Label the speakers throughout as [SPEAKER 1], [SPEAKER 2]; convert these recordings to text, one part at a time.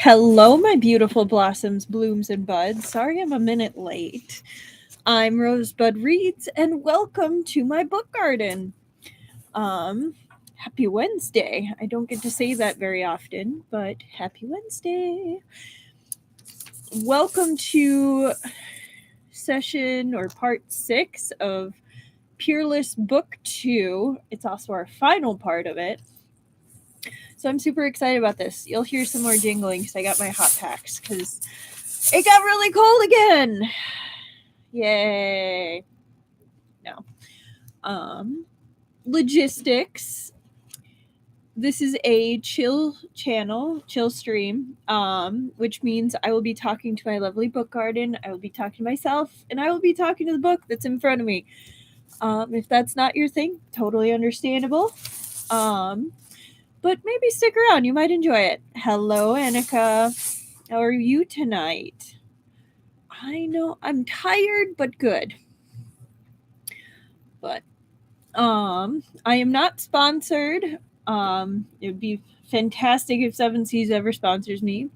[SPEAKER 1] Hello, my beautiful blossoms, blooms, and buds. Sorry I'm a minute late. I'm Rosebud Reads, and welcome to my book garden. Happy Wednesday. I don't get to say that very often, but happy Wednesday. Welcome to session or part 6 of Peerless Book 2. It's also our final part of it. So I'm super excited about this. You'll hear some more jingling because I got my hot packs because it got really cold again. Yay. No. Logistics. This is a chill channel, chill stream, which means I will be talking to my lovely book garden. I will be talking to myself, and I will be talking to the book that's in front of me. If that's not your thing, totally understandable. But maybe stick around. You might enjoy it. Hello, Annika. How are you tonight? I know I'm tired, but good. But I am not sponsored. It would be fantastic if Seven Seas ever sponsors me,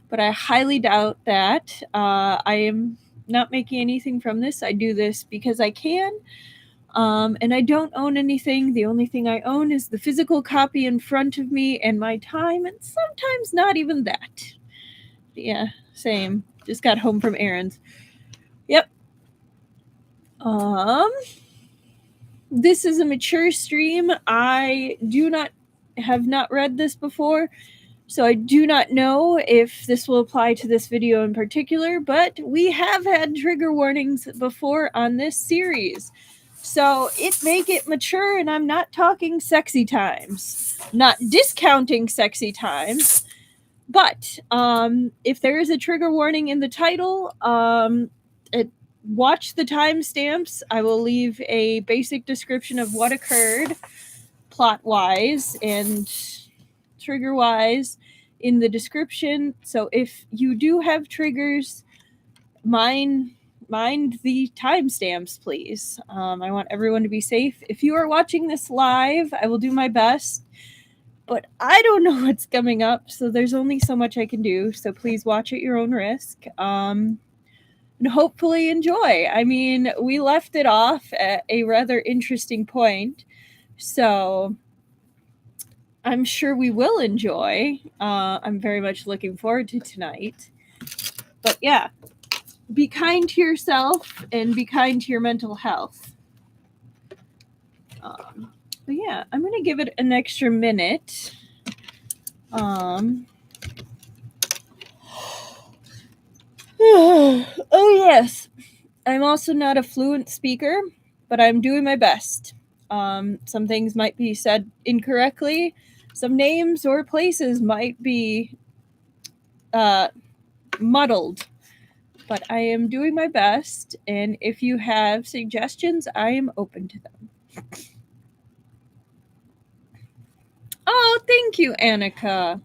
[SPEAKER 1] but I highly doubt that. I am not making anything from this. I do this because I can. And I don't own anything. The only thing I own is the physical copy in front of me and my time, and sometimes not even that. Yeah, same. Just got home from errands. Yep. This is a mature stream. I have not read this before, so I do not know if this will apply to this video in particular, but we have had trigger warnings before on this series. So it may get mature, and I'm not talking sexy times. Not discounting sexy times, but if there is a trigger warning in the title, watch the timestamps. I will leave a basic description of what occurred plot-wise and trigger-wise in the description. So if you do have triggers, mind the timestamps, please. I want everyone to be safe. If you are watching this live, I will do my best. But I don't know what's coming up, so there's only so much I can do. So please watch at your own risk. And hopefully enjoy. I mean, we left it off at a rather interesting point, so I'm sure we will enjoy. I'm very much looking forward to tonight. But yeah, be kind to yourself and be kind to your mental health. But yeah, I'm going to give it an extra minute. Oh yes, I'm also not a fluent speaker, but I'm doing my best. Some things might be said incorrectly. Some names or places might be muddled, but I am doing my best. And if you have suggestions, I am open to them. Oh, thank you, Annika.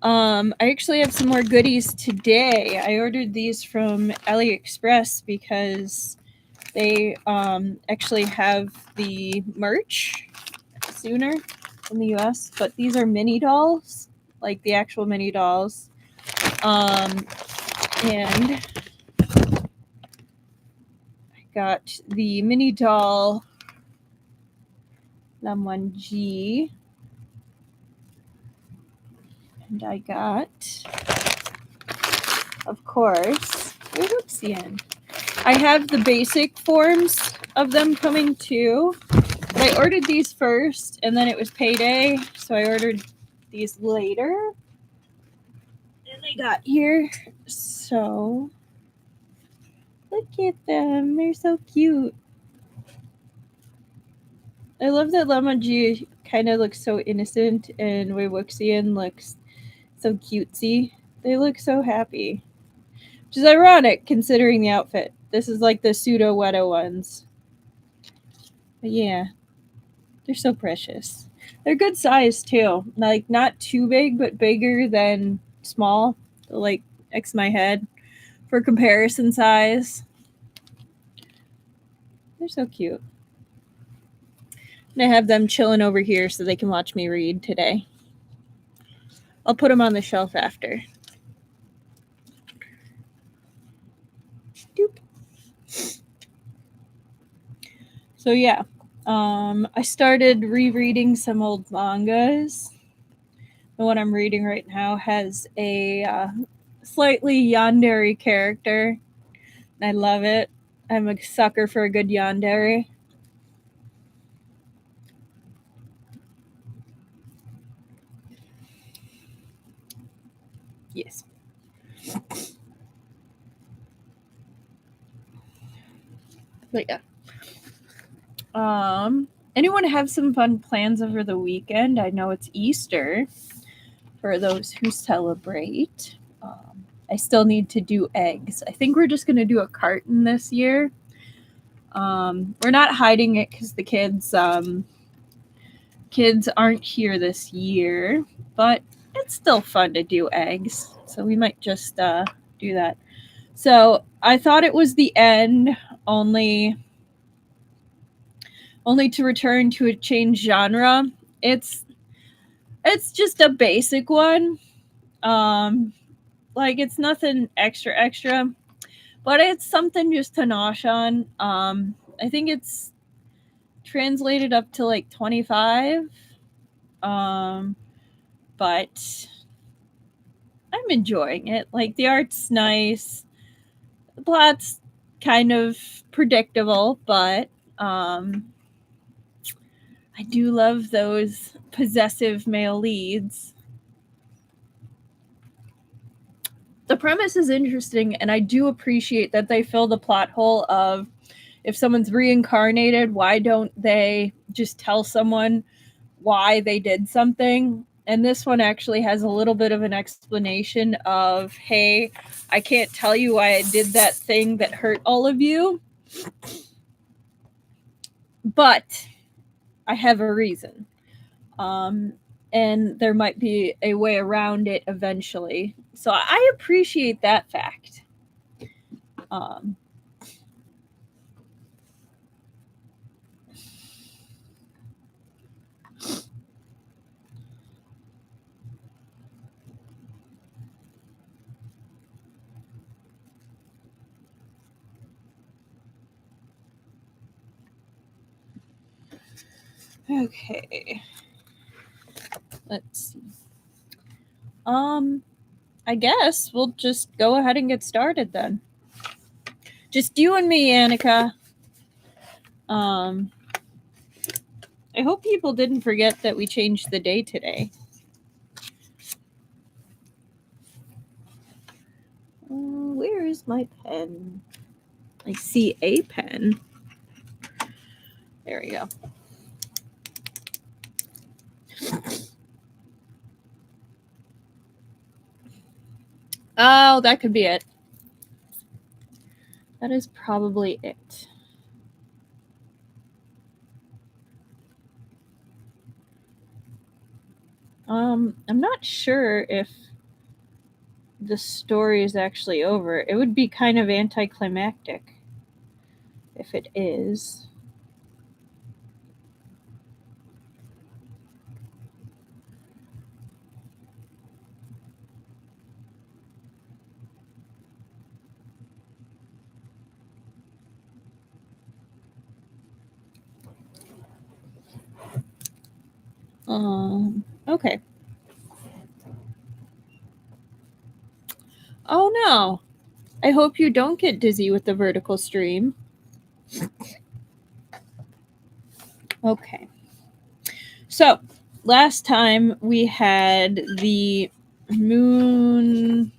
[SPEAKER 1] I actually have some more goodies today. I ordered these from AliExpress because they actually have the merch sooner in the US, but these are mini dolls, like the actual mini dolls. And I got the mini doll Lamonji. And I got, of course, whoopsie. I have the basic forms of them coming too. But I ordered these first, and then it was payday, so I ordered these later. And they got here. So, look at them. They're so cute. I love that Lamaji kind of looks so innocent, and Weiwuxian looks so cutesy. They look so happy. Which is ironic, considering the outfit. This is like the pseudo-Wedo ones. But yeah, they're so precious. They're good size, too. Like, not too big, but bigger than small. Like, X my head. For comparison size. They're so cute. And I have them chilling over here so they can watch me read today. I'll put them on the shelf after. Doop. So yeah, I started rereading some old mangas. The one I'm reading right now has a slightly yandere character. I love it. I'm a sucker for a good yandere. Yes. But yeah. Anyone have some fun plans over the weekend? I know it's Easter for those who celebrate. I still need to do eggs. I think we're just going to do a carton this year. We're not hiding it because the kids aren't here this year, but it's still fun to do eggs. So we might just do that. So I thought it was the end, only to return to a changed genre. It's just a basic one. Like it's nothing extra, but it's something just to nosh on. I think it's translated up to like 25. But I'm enjoying it. Like the art's nice. The plot's kind of predictable, but I do love those possessive male leads. The premise is interesting, and I do appreciate that they fill the plot hole of if someone's reincarnated, why don't they just tell someone why they did something? And this one actually has a little bit of an explanation of, hey, I can't tell you why I did that thing that hurt all of you, but I have a reason. And there might be a way around it eventually. So I appreciate that fact. Okay. Let's see. I guess we'll just go ahead and get started then. Just you and me, Annika. I hope people didn't forget that we changed the day today. Where is my pen? I see a pen. There we go. Oh, that could be it. That is probably it. I'm not sure if the story is actually over. It would be kind of anticlimactic if it is. Okay. Oh no. I hope you don't get dizzy with the vertical stream. Okay. So, last time we had the moon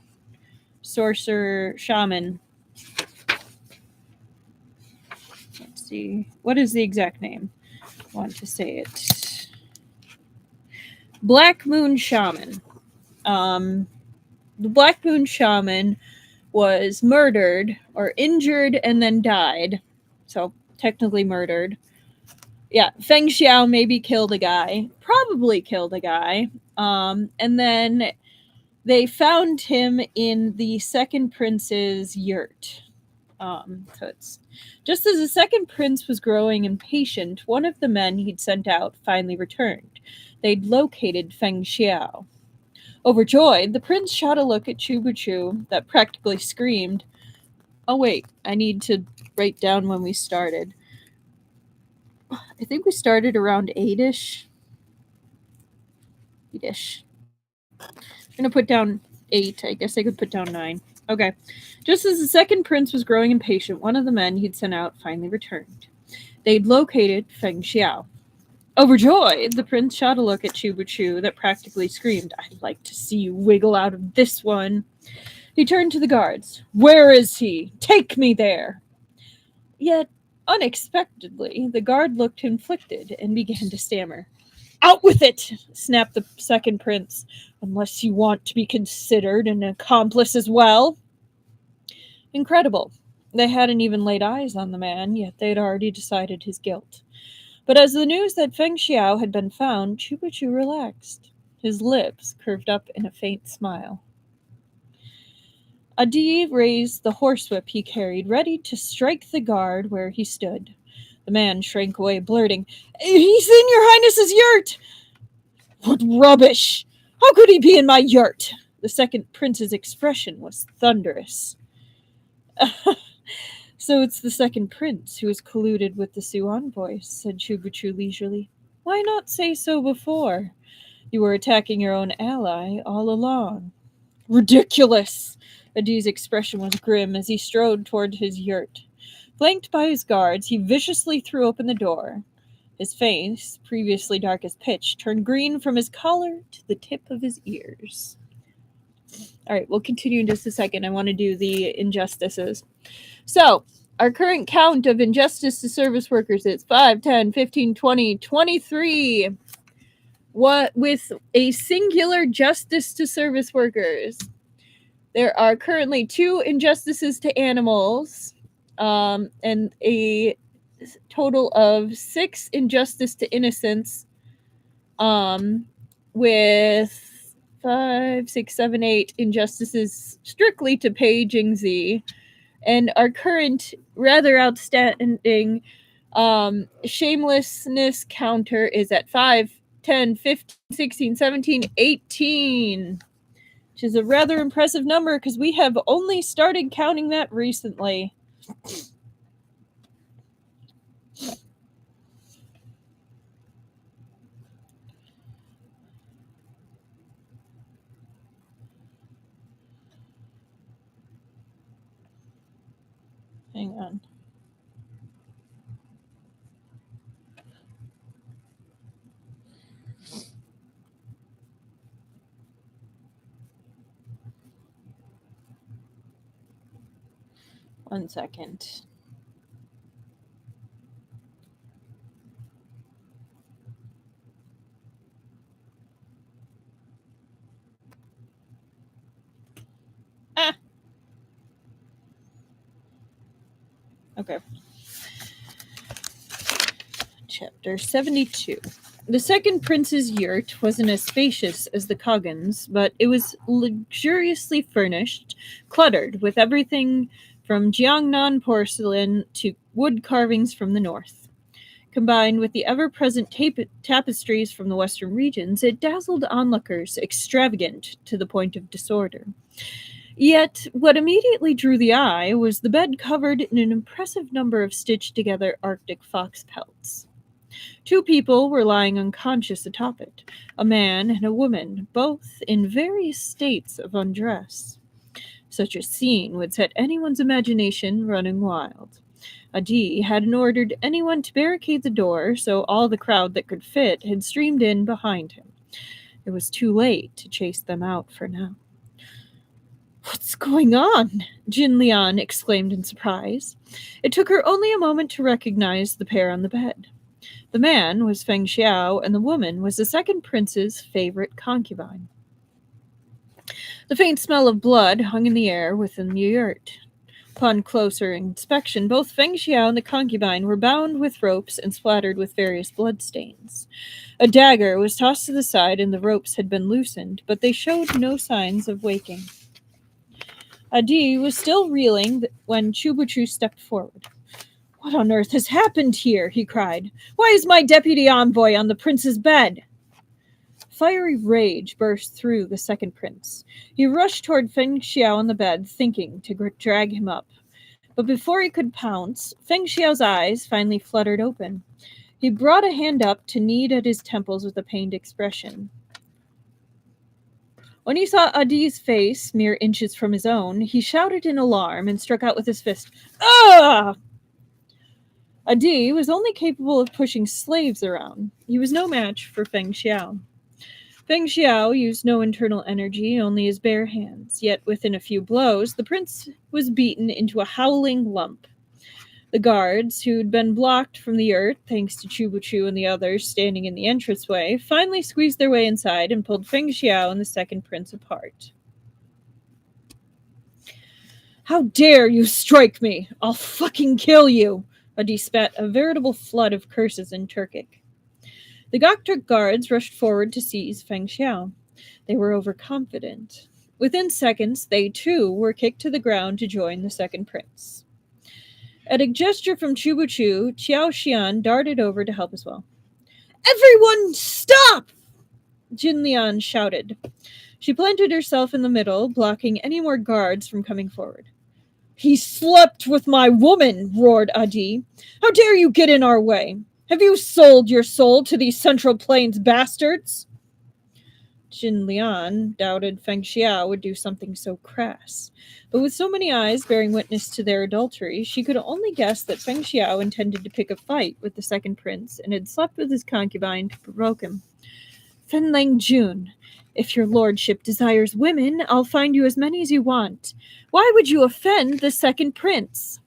[SPEAKER 1] sorcerer shaman. Let's see. What is the exact name? I want to say it. Black Moon Shaman. The Black Moon Shaman was murdered or injured and then died. So, technically murdered. Yeah, Feng Xiao maybe killed a guy, probably killed a guy, and then they found him in the second prince's yurt. So it's just as the second prince was growing impatient, one of the men he'd sent out finally returned. They'd located Feng Xiao. Overjoyed, the prince shot a look at Chubuchu that practically screamed. Oh wait, I need to write down when we started. I think we started around 8-ish. 8-ish. I'm gonna put down 8. I guess I could put down 9. Okay. Just as the second prince was growing impatient, one of the men he'd sent out finally returned. They'd located Feng Xiao. Overjoyed, the prince shot a look at Chubuchu that practically screamed, I'd like to see you wiggle out of this one. He turned to the guards. Where is he? Take me there! Yet, unexpectedly, the guard looked inflicted and began to stammer. Out with it! Snapped the second prince. Unless you want to be considered an accomplice as well. Incredible. They hadn't even laid eyes on the man, yet they had already decided his guilt. But as the news that Feng Xiao had been found, Chubuchu relaxed. His lips curved up in a faint smile. Adi raised the horsewhip he carried, ready to strike the guard where he stood. The man shrank away, blurting, He's in your highness's yurt! What rubbish! How could he be in my yurt? The second prince's expression was thunderous. So it's the second prince who has colluded with the Sioux envoys, said Chubuchu leisurely. Why not say so before? You were attacking your own ally all along. Ridiculous! Adi's expression was grim as he strode toward his yurt. Flanked by his guards, he viciously threw open the door. His face, previously dark as pitch, turned green from his collar to the tip of his ears. All right, we'll continue in just a second. I want to do the injustices. So, our current count of injustice to service workers is 5, 10, 15, 20, 23. What with a singular justice to service workers. There are currently 2 injustices to animals, and a total of 6 injustice to innocents, with 5, 6, 7, 8 injustices strictly to Pei Jingzi. And our current rather outstanding shamelessness counter is at 5, 10, 15, 16, 17, 18. Which is a rather impressive number because we have only started counting that recently. Hang on. One second. Okay. Chapter 72. The second prince's yurt wasn't as spacious as the Coggan's, but it was luxuriously furnished, cluttered with everything from Jiangnan porcelain to wood carvings from the north. Combined with the ever-present tapestries from the western regions, it dazzled onlookers, extravagant to the point of disorder. Yet, what immediately drew the eye was the bed covered in an impressive number of stitched-together Arctic fox pelts. 2 people were lying unconscious atop it, a man and a woman, both in various states of undress. Such a scene would set anyone's imagination running wild. Adi hadn't ordered anyone to barricade the door, so all the crowd that could fit had streamed in behind him. It was too late to chase them out for now. What's going on? Jin Lian exclaimed in surprise. It took her only a moment to recognize the pair on the bed. The man was Feng Xiao, and the woman was the second prince's favorite concubine. The faint smell of blood hung in the air within the yurt. Upon closer inspection, both Feng Xiao and the concubine were bound with ropes and splattered with various bloodstains. A dagger was tossed to the side and the ropes had been loosened, but they showed no signs of waking. Adi was still reeling when Chubuchu stepped forward. What on earth has happened here? He cried. Why is my deputy envoy on the prince's bed? fiery rage burst through the second prince. He rushed toward Feng Xiao on the bed, thinking to drag him up. But before he could pounce, Feng Xiao's eyes finally fluttered open. He brought a hand up to knead at his temples with a pained expression. When he saw Adi's face mere inches from his own, he shouted in alarm and struck out with his fist. Ah! Adi was only capable of pushing slaves around. He was no match for Feng Xiao. Feng Xiao used no internal energy, only his bare hands, yet within a few blows, the prince was beaten into a howling lump. The guards, who'd been blocked from the earth thanks to Chubuchu and the others standing in the entranceway, finally squeezed their way inside and pulled Feng Xiao and the second prince apart. How dare you strike me? I'll fucking kill you! Adi spat a veritable flood of curses in Turkic. The Gokturk guards rushed forward to seize Feng Xiao. They were overconfident. Within seconds, they too were kicked to the ground to join the second prince. At a gesture from Chubuchu, Qiao Xian darted over to help as well. Everyone stop! Jin Lian shouted. She planted herself in the middle, blocking any more guards from coming forward. He slept with my woman, roared Adi. How dare you get in our way? Have you sold your soul to these Central Plains bastards? Jin Lian doubted Feng Xiao would do something so crass. But with so many eyes bearing witness to their adultery, she could only guess that Feng Xiao intended to pick a fight with the second prince and had slept with his concubine to provoke him. Fen Lang Jun, if your lordship desires women, I'll find you as many as you want. Why would you offend the second prince?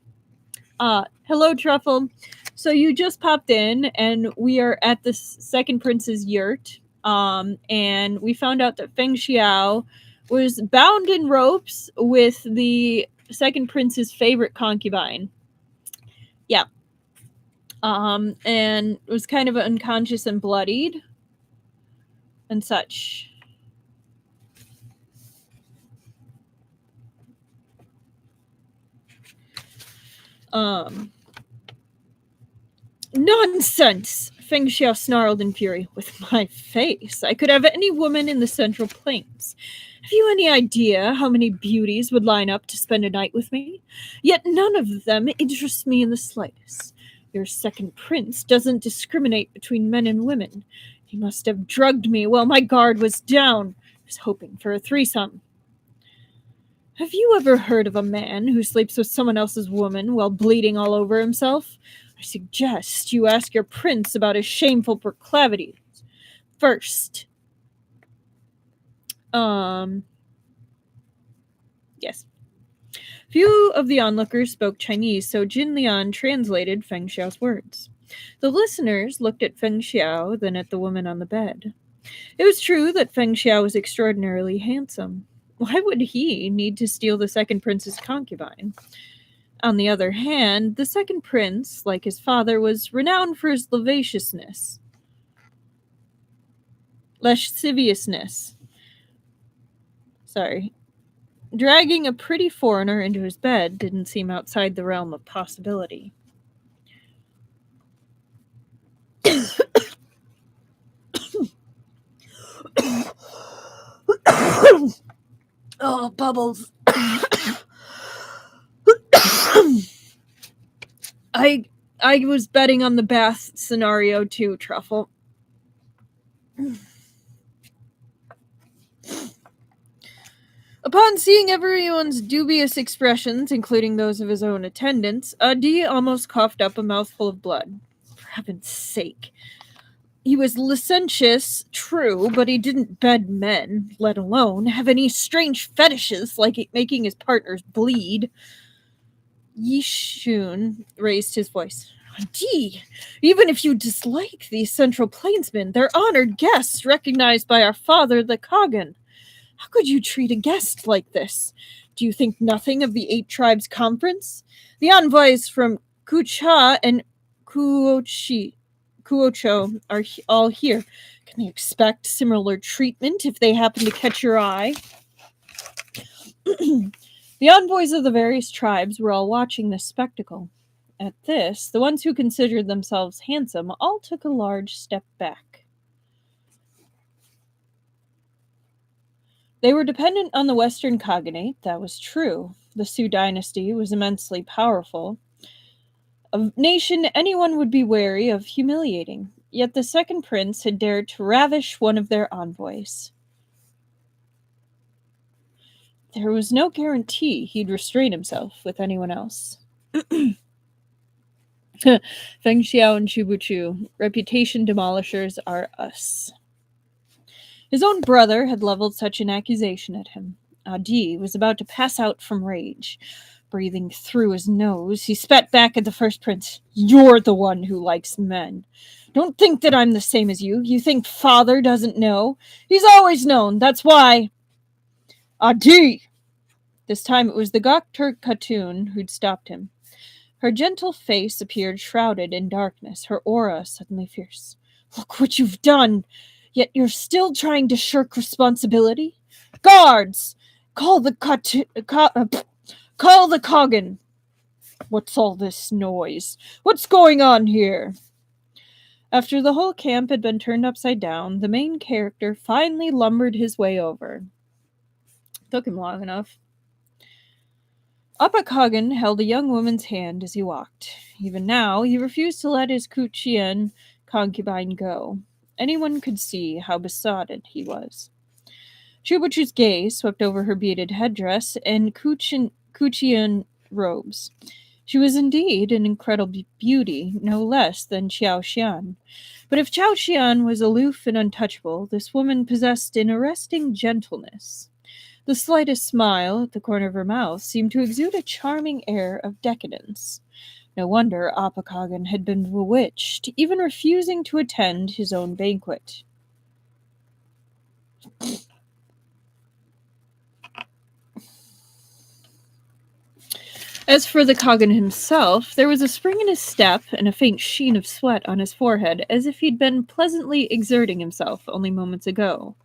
[SPEAKER 1] Hello, Truffle. So you just popped in, and we are at the second prince's yurt. And we found out that Feng Xiao was bound in ropes with the second prince's favorite concubine. Yeah. And was kind of unconscious and bloodied and such. Nonsense! Feng Xiao snarled in fury. With my face, I could have any woman in the Central Plains. Have you any idea how many beauties would line up to spend a night with me? Yet none of them interest me in the slightest. Your second prince doesn't discriminate between men and women. He must have drugged me while my guard was down. I was hoping for a threesome. Have you ever heard of a man who sleeps with someone else's woman while bleeding all over himself? I suggest you ask your prince about his shameful proclivities first. Yes. Few of the onlookers spoke Chinese, so Jin Lian translated Feng Xiao's words. The listeners looked at Feng Xiao, then at the woman on the bed. It was true that Feng Xiao was extraordinarily handsome. Why would he need to steal the second prince's concubine? On the other hand, the second prince, like his father, was renowned for his lasciviousness. Sorry. Dragging a pretty foreigner into his bed didn't seem outside the realm of possibility. Oh, bubbles. I was betting on the bath scenario too, Truffle. Upon seeing everyone's dubious expressions, including those of his own attendants, Adi almost coughed up a mouthful of blood. For heaven's sake. He was licentious, true, but he didn't bed men, let alone have any strange fetishes like making his partners bleed. Yishun raised his voice. Adi, even if you dislike these Central Plainsmen, they're honored guests recognized by our father, the Kagan. How could you treat a guest like this? Do you think nothing of the 8 Tribes Conference? The envoys from Kucha and Kuocho are all here. Can they expect similar treatment if they happen to catch your eye? The envoys of the various tribes were all watching this spectacle. At this, the ones who considered themselves handsome all took a large step back. They were dependent on the Western Khaganate, that was true. The Su dynasty was immensely powerful, a nation anyone would be wary of humiliating. Yet the second prince had dared to ravish one of their envoys. There was no guarantee he'd restrain himself with anyone else. Feng Xiao and Chu, reputation demolishers are us. His own brother had leveled such an accusation at him. Adi was about to pass out from rage. Breathing through his nose, he spat back at the first prince. You're the one who likes men. Don't think that I'm the same as you. You think father doesn't know? He's always known. That's why. Adi! This time it was the Gokturk Khatun who'd stopped him. Her gentle face appeared shrouded in darkness, her aura suddenly fierce. Look what you've done! Yet you're still trying to shirk responsibility? Guards! Call the call the Khagan! What's all this noise? What's going on here? After the whole camp had been turned upside down, the main character finally lumbered his way over. Took him long enough. Appa Khagan held a young woman's hand as he walked. Even now, he refused to let his Kuchian concubine go. Anyone could see how besotted he was. Chubuchu's gaze swept over her beaded headdress and Kuchian robes. She was indeed an incredible beauty, no less than Xiao Xian. But if Xiao Xian was aloof and untouchable, this woman possessed an arresting gentleness. The slightest smile at the corner of her mouth seemed to exude a charming air of decadence. No wonder Appa Khagan had been bewitched, even refusing to attend his own banquet. As for the Khagan himself, there was a spring in his step and a faint sheen of sweat on his forehead, as if he'd been pleasantly exerting himself only moments ago.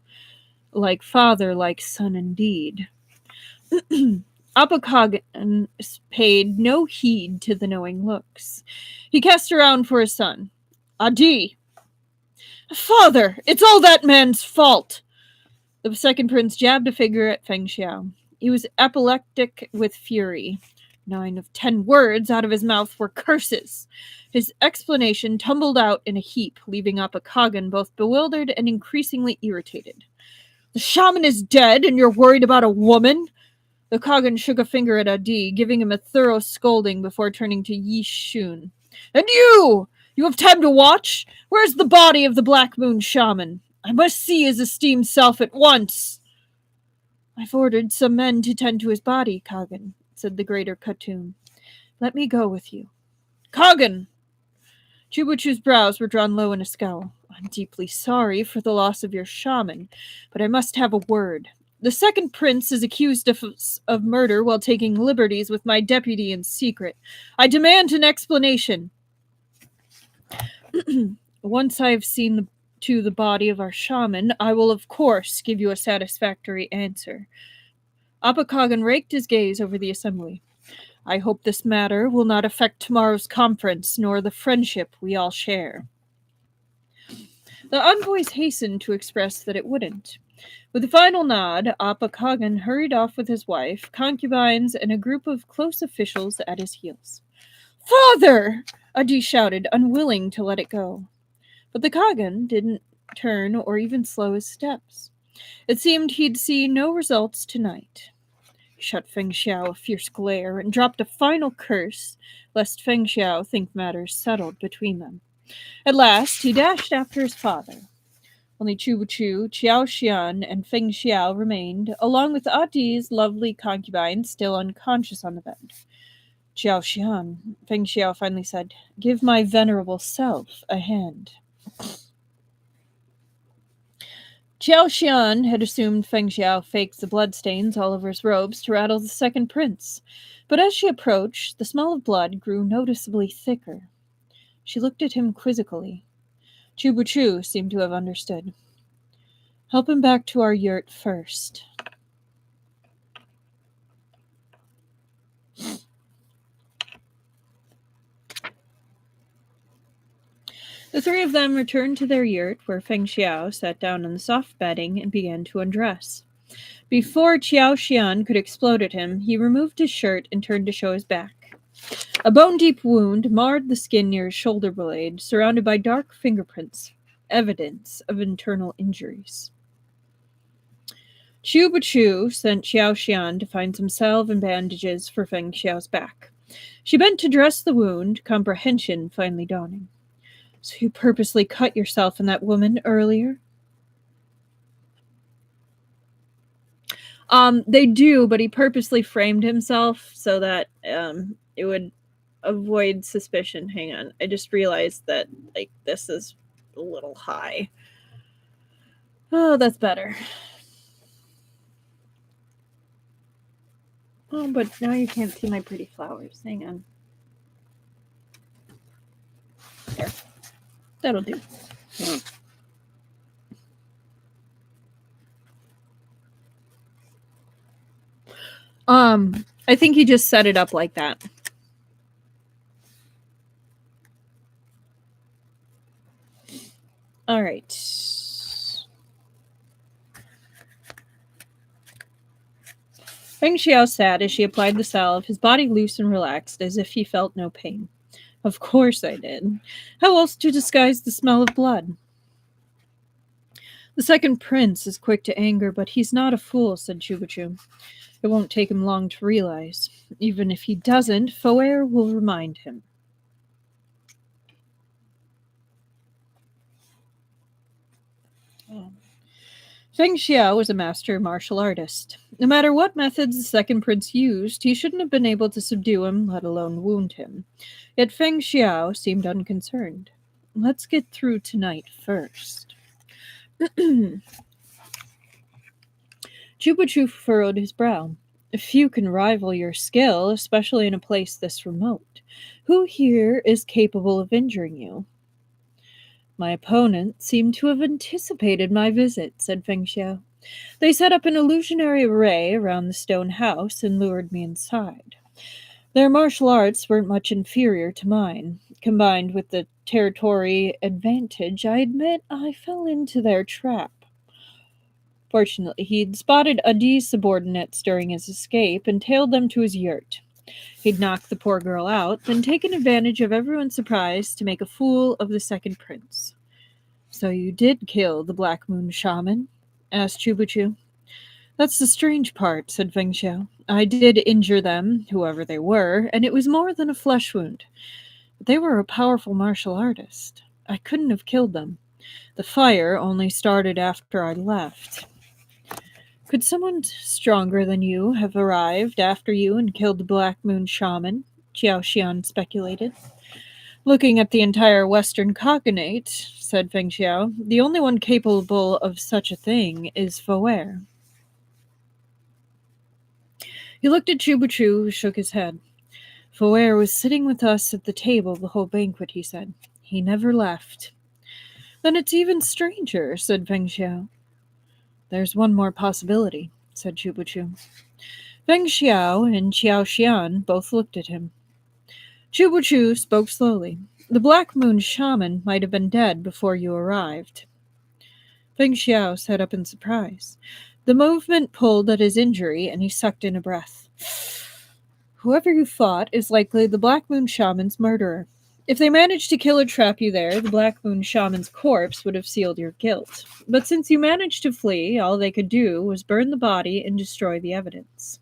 [SPEAKER 1] Like father, like son indeed. Appa Khagan paid no heed to the knowing looks. He cast around for his son. Adi! Father, it's all that man's fault! The second prince jabbed a finger at Feng Xiao. He was apoplectic with fury. 9 of 10 words out of his mouth were curses. His explanation tumbled out in a heap, leaving Appa Khagan both bewildered and increasingly irritated. The shaman is dead, and you're worried about a woman? The Khagan shook a finger at Adi, giving him a thorough scolding before turning to Yi Shun. And you! You have time to watch? Where's the body of the Black Moon shaman? I must see his esteemed self at once. I've ordered some men to tend to his body, Khagan, said the greater Khatun. Let me go with you. Khagan! Chubuchu's brows were drawn low in a scowl. I'm deeply sorry for the loss of your shaman, but I must have a word. The second prince is accused of murder while taking liberties with my deputy in secret. I demand an explanation. Once I have seen to the body of our shaman, I will of course give you a satisfactory answer. Appa Khagan raked his gaze over the assembly. I hope this matter will not affect tomorrow's conference, nor the friendship we all share. The envoys hastened to express that it wouldn't. With a final nod, Appa Khagan hurried off with his wife, concubines, and a group of close officials at his heels. Father! Adi shouted, unwilling to let it go. But the Khagan didn't turn or even slow his steps. It seemed he'd see no results tonight. He shot Feng Xiao a fierce glare and dropped a final curse, lest Feng Xiao think matters settled between them. At last, he dashed after his father. Only Chubuchu, Xiao Xian, and Feng Xiao remained, along with Adi's lovely concubine still unconscious on the bed. Xiao Xian, Feng Xiao finally said, give my venerable self a hand. Xiao Xian had assumed Feng Xiao faked the bloodstains all over his robes to rattle the second prince, but as she approached, the smell of blood grew noticeably thicker. She looked at him quizzically. Chubuchu seemed to have understood. Help him back to our yurt first. The three of them returned to their yurt, where Feng Xiao sat down on the soft bedding and began to undress. Before Qiao Xian could explode at him, he removed his shirt and turned to show his back. A bone-deep wound marred the skin near his shoulder blade, surrounded by dark fingerprints, evidence of internal injuries. Chu Buchu sent Xiao Xian to find some salve and bandages for Feng Xiao's back. She bent to dress the wound, comprehension finally dawning. So you purposely cut yourself in that woman earlier? They do, but he purposely framed himself so that it would avoid suspicion. Hang on. I just realized that this is a little high. Oh, that's better. Oh, but now you can't see my pretty flowers. Hang on. There. That'll do. I think he just set it up like that. All right. Feng Xiao sat as she applied the salve, his body loose and relaxed, as if he felt no pain. Of course I did. How else to disguise the smell of blood? The second prince is quick to anger, but he's not a fool, said Chubachu. It won't take him long to realize. Even if he doesn't, Foer will remind him. Feng Xiao was a master martial artist. No matter what methods the second prince used, he shouldn't have been able to subdue him, let alone wound him. Yet Feng Xiao seemed unconcerned. Let's get through tonight first. Chubachu furrowed his brow. Few can rival your skill, especially in a place this remote. Who here is capable of injuring you? My opponent seemed to have anticipated my visit, said Feng Xiao. They set up an illusionary array around the stone house and lured me inside. Their martial arts weren't much inferior to mine. Combined with the territory advantage, I admit I fell into their trap. Fortunately, he'd spotted Adi's subordinates during his escape and tailed them to his yurt. He'd knocked the poor girl out, then taken advantage of everyone's surprise to make a fool of the second prince. So you did kill the Black Moon Shaman? Asked Chubuchu. That's the strange part, said Feng Xiao. I did injure them, whoever they were, and it was more than a flesh wound. But they were a powerful martial artist. I couldn't have killed them. The fire only started after I left. Could someone stronger than you have arrived after you and killed the Black Moon Shaman? Qiao Xian speculated. Looking at the entire Western Cognate, said Feng Xiao, the only one capable of such a thing is Foer. He looked at Chubuchu, who shook his head. Foer was sitting with us at the table the whole banquet, he said. He never left. Then it's even stranger, said Feng Xiao. There's one more possibility, said Chubuchu. Feng Xiao and Qiao Xian both looked at him. Chubuchu spoke slowly. The Black Moon Shaman might have been dead before you arrived. Feng Xiao sat up in surprise. The movement pulled at his injury, and he sucked in a breath. Whoever you fought is likely the Black Moon Shaman's murderer. If they managed to kill or trap you there, the Black Moon Shaman's corpse would have sealed your guilt. But since you managed to flee, all they could do was burn the body and destroy the evidence.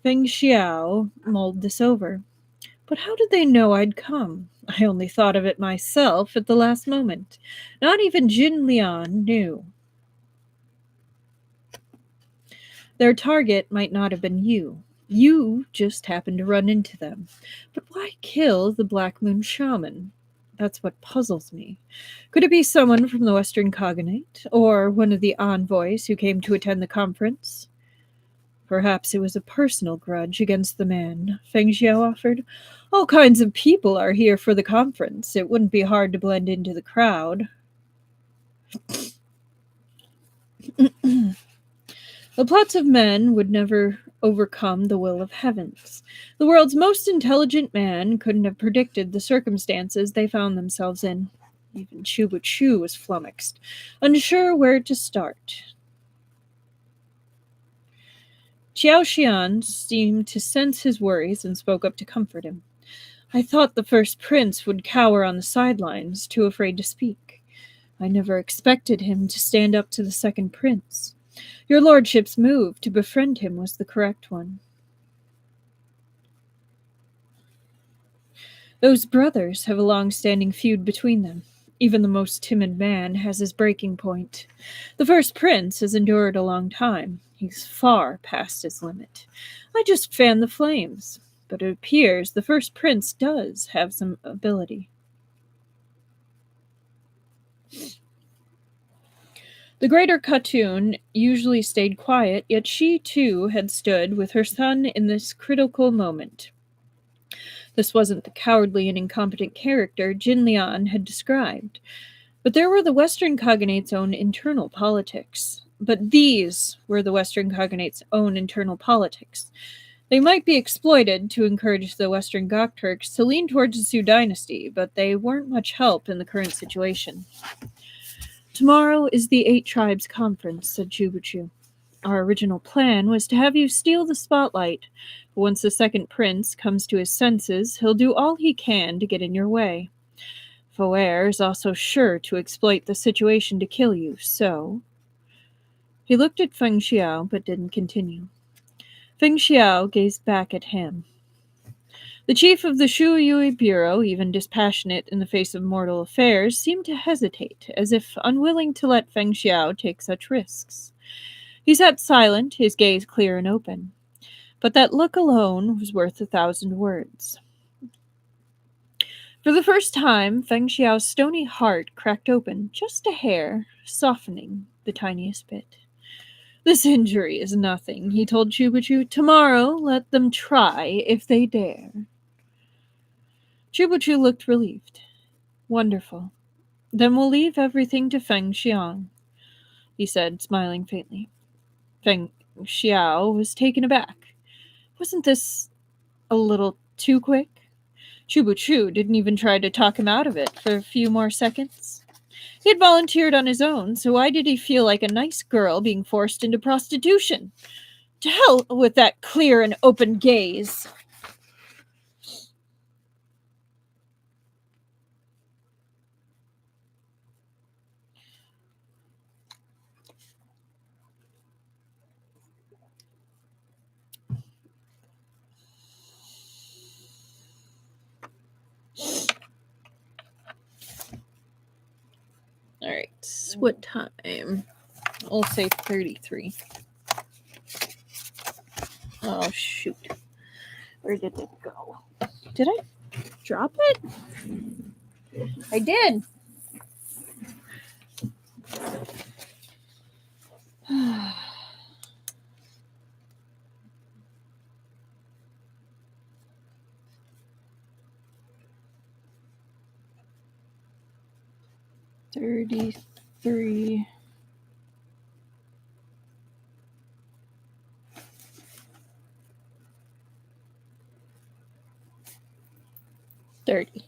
[SPEAKER 1] Feng Xiao mulled this over. But how did they know I'd come? I only thought of it myself at the last moment. Not even Jin Lian knew. Their target might not have been you. You just happened to run into them. But why kill the Black Moon Shaman? That's what puzzles me. Could it be someone from the Western Cognate, or one of the envoys who came to attend the conference? Perhaps it was a personal grudge against the man, Feng Xiao offered. All kinds of people are here for the conference. It wouldn't be hard to blend into the crowd. The plots of men would never overcome the will of heavens. The world's most intelligent man couldn't have predicted the circumstances they found themselves in. Even Chubu Chu was flummoxed, unsure where to start. Xiao Xian seemed to sense his worries and spoke up to comfort him. I thought the first prince would cower on the sidelines, too afraid to speak. I never expected him to stand up to the second prince. Your lordship's move to befriend him was the correct one. Those brothers have a long-standing feud between them. Even the most timid man has his breaking point. The first prince has endured a long time. He's far past his limit. I just fanned the flames, but it appears the first prince does have some ability. The greater Khatun usually stayed quiet, yet she too had stood with her son in this critical moment. This wasn't the cowardly and incompetent character Jin Lian had described. But there were the Western Cognate's own internal politics. But these were the Western Cognate's own internal politics. They might be exploited to encourage the Western Gokturks to lean towards the Su dynasty, but they weren't much help in the current situation. Tomorrow is the Eight Tribes Conference, said Chubuchu. Our original plan was to have you steal the spotlight. But once the second prince comes to his senses, he'll do all he can to get in your way. Foer is also sure to exploit the situation to kill you, so... He looked at Feng Xiao, but didn't continue. Feng Xiao gazed back at him. The chief of the Shu Yui Bureau, even dispassionate in the face of mortal affairs, seemed to hesitate, as if unwilling to let Feng Xiao take such risks. He sat silent, his gaze clear and open. But that look alone was worth 1,000 words. For the first time, Feng Xiao's stony heart cracked open, just a hair, softening the tiniest bit. This injury is nothing, he told Chubuchu. Tomorrow, let them try if they dare. Chubuchu looked relieved. Wonderful. Then we'll leave everything to Feng Xiang, he said, smiling faintly. Feng Xiao was taken aback. Wasn't this a little too quick? Chubuchu didn't even try to talk him out of it for a few more seconds. He had volunteered on his own, so why did he feel like a nice girl being forced into prostitution? To hell with that clear and open gaze. Alright, what time? I'll say 33. Oh, shoot. Where did it go? Did I drop it? I did. $33. 30.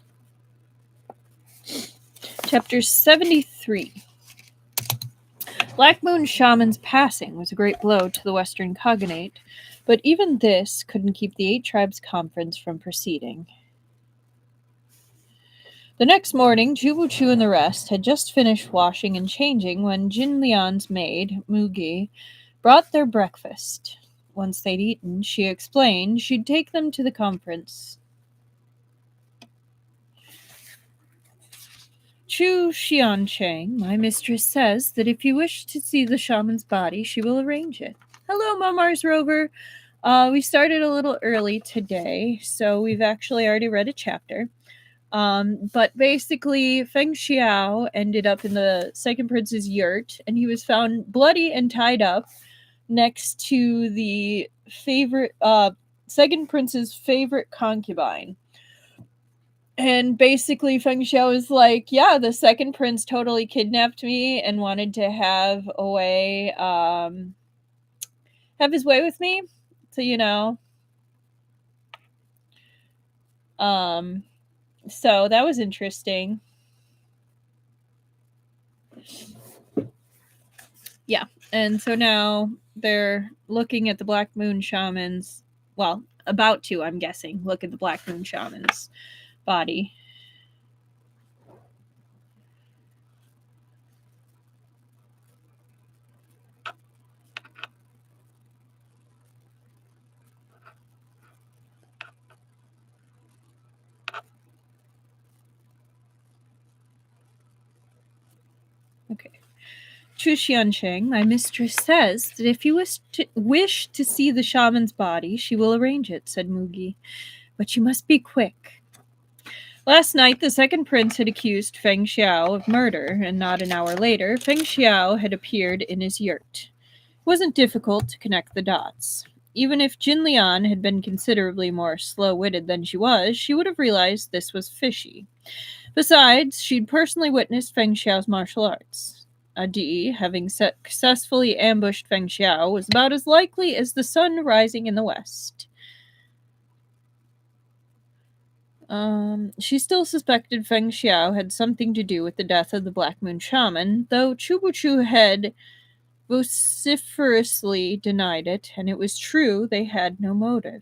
[SPEAKER 1] Chapter 73. Black Moon Shaman's passing was a great blow to the Western Cognate, but even this couldn't keep the Eight Tribes Conference from proceeding. The next morning, Chubuchu and the rest had just finished washing and changing when Jin Lian's maid, Mugi, brought their breakfast. Once they'd eaten, she explained she'd take them to the conference. Chu Xiancheng, my mistress says that if you wish to see the shaman's body, she will arrange it. Hello, Momar's Rover. We started a little early today, so we've actually already read a chapter. But basically, Feng Xiao ended up in the second prince's yurt, and he was found bloody and tied up next to the second prince's favorite concubine. And basically, Feng Xiao is like, yeah, the second prince totally kidnapped me and wanted to have a way, have his way with me. So, so that was interesting. Yeah. And so now they're looking at the Black Moon Shaman's, well, about to, I'm guessing, look at the Black Moon Shaman's body. Okay. Chu Xiansheng, my mistress says that if you wish to see the shaman's body, she will arrange it, said Mugi. But you must be quick. Last night, the second prince had accused Feng Xiao of murder, and not an hour later, Feng Xiao had appeared in his yurt. It wasn't difficult to connect the dots. Even if Jin Lian had been considerably more slow-witted than she was, she would have realized this was fishy. Besides, she'd personally witnessed Feng Xiao's martial arts. Adi, having successfully ambushed Feng Xiao, was about as likely as the sun rising in the west. She still suspected Feng Xiao had something to do with the death of the Black Moon Shaman, though Chubuchu had vociferously denied it, and it was true they had no motive.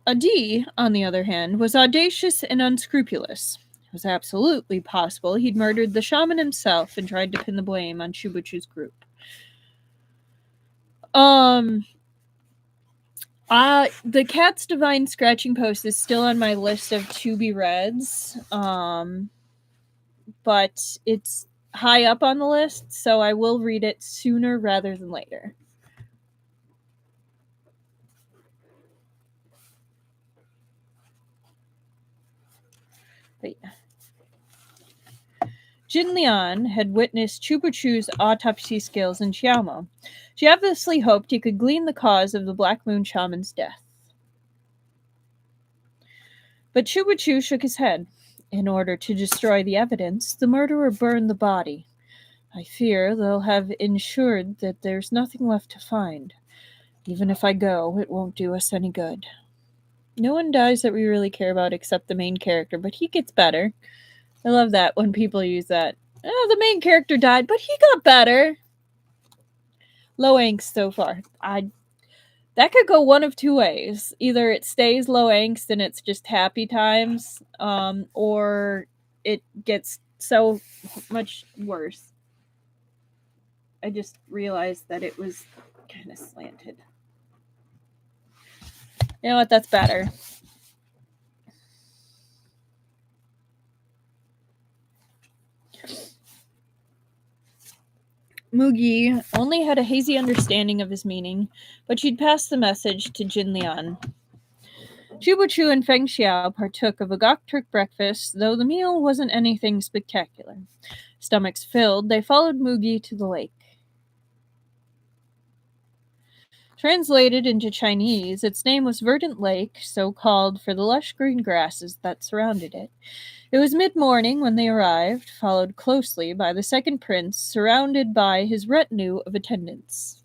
[SPEAKER 1] Adi, on the other hand, was audacious and unscrupulous. It was absolutely possible he'd murdered the shaman himself and tried to pin the blame on Chubuchu's group. The Cat's Divine Scratching Post is still on my list of to-be-reads, but it's high up on the list, so I will read it sooner rather than later. But yeah. Jin Lian had witnessed Chubuchu's autopsy skills in Xiaomo. She obviously hoped he could glean the cause of the Black Moon Shaman's death. But Chubuchu shook his head. In order to destroy the evidence, the murderer burned the body. I fear they'll have ensured that there's nothing left to find. Even if I go, it won't do us any good. No one dies that we really care about except the main character, but he gets better. I love that when people use that. Oh, the main character died, but he got better. Low angst so far. That could go one of two ways. Either it stays low angst and it's just happy times, or it gets so much worse. I just realized that it was kind of slanted. You know what? That's better. Mugi only had a hazy understanding of his meaning, but she'd passed the message to Jin Lian. Chubuchu and Feng Xiao partook of a gok-turk breakfast, though the meal wasn't anything spectacular. Stomachs filled, they followed Mugi to the lake. Translated into Chinese, its name was Verdant Lake, so called for the lush green grasses that surrounded it. It was mid-morning when they arrived, followed closely by the second prince, surrounded by his retinue of attendants.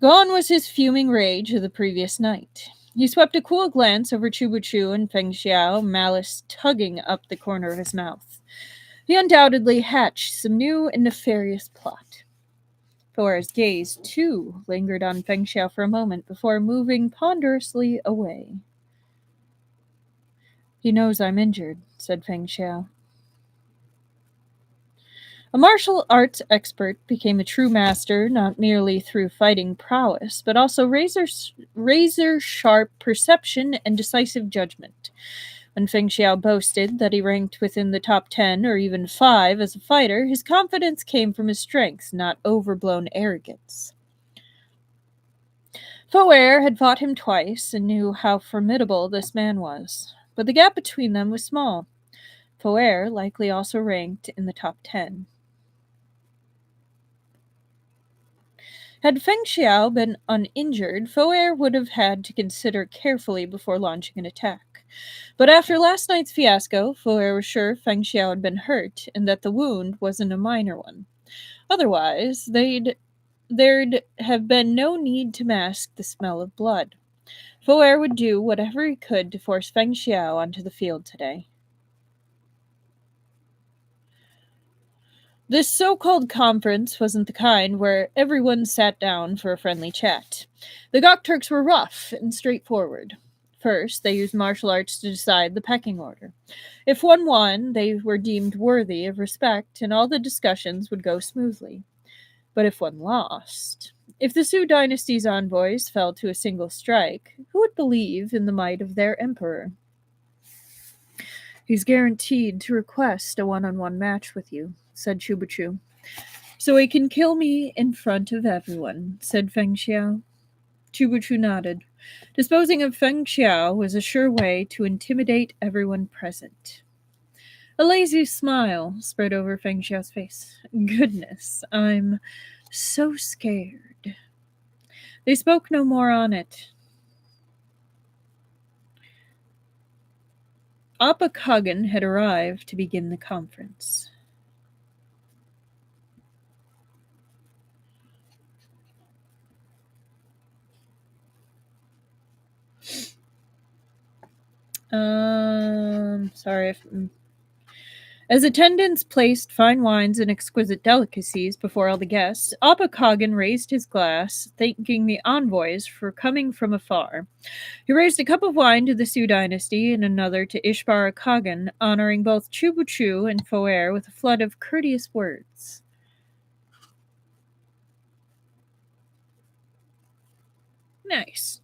[SPEAKER 1] Gone was his fuming rage of the previous night. He swept a cool glance over Chubuchu and Feng Xiao, malice tugging up the corner of his mouth. He undoubtedly hatched some new and nefarious plot. Thor's gaze, too, lingered on Feng Xiao for a moment before moving ponderously away. He knows I'm injured, said Feng Xiao. A martial arts expert became a true master not merely through fighting prowess, but also razor-sharp perception and decisive judgment. When Feng Xiao boasted that he ranked within the top 10 or even 5 as a fighter, his confidence came from his strength, not overblown arrogance. Foer had fought him twice and knew how formidable this man was, but the gap between them was small. Foer likely also ranked in the top 10. Had Feng Xiao been uninjured, Foer would have had to consider carefully before launching an attack. But after last night's fiasco, Foer was sure Feng Xiao had been hurt and that the wound wasn't a minor one. Otherwise, there'd have been no need to mask the smell of blood. Foer would do whatever he could to force Feng Xiao onto the field today. This so-called conference wasn't the kind where everyone sat down for a friendly chat. The Gokturks were rough and straightforward. First, they used martial arts to decide the pecking order. If one won, they were deemed worthy of respect, and all the discussions would go smoothly. But if one lost, if the Su dynasty's envoys fell to a single strike, who would believe in the might of their emperor? He's guaranteed to request a one-on-one match with you, said Chubachu. So he can kill me in front of everyone, said Feng Xiao. Chubachu nodded. Disposing of Feng Xiao was a sure way to intimidate everyone present. A lazy smile spread over Feng Xiao's face. Goodness, I'm so scared. They spoke no more on it. Appa Kagan had arrived to begin the conference. Sorry. As attendants placed fine wines and exquisite delicacies before all the guests, Appa Kagan raised his glass, thanking the envoys for coming from afar. He raised a cup of wine to the Su dynasty and another to Ishbara Kagan, honoring both Chubuchu and Foer with a flood of courteous words. Nice.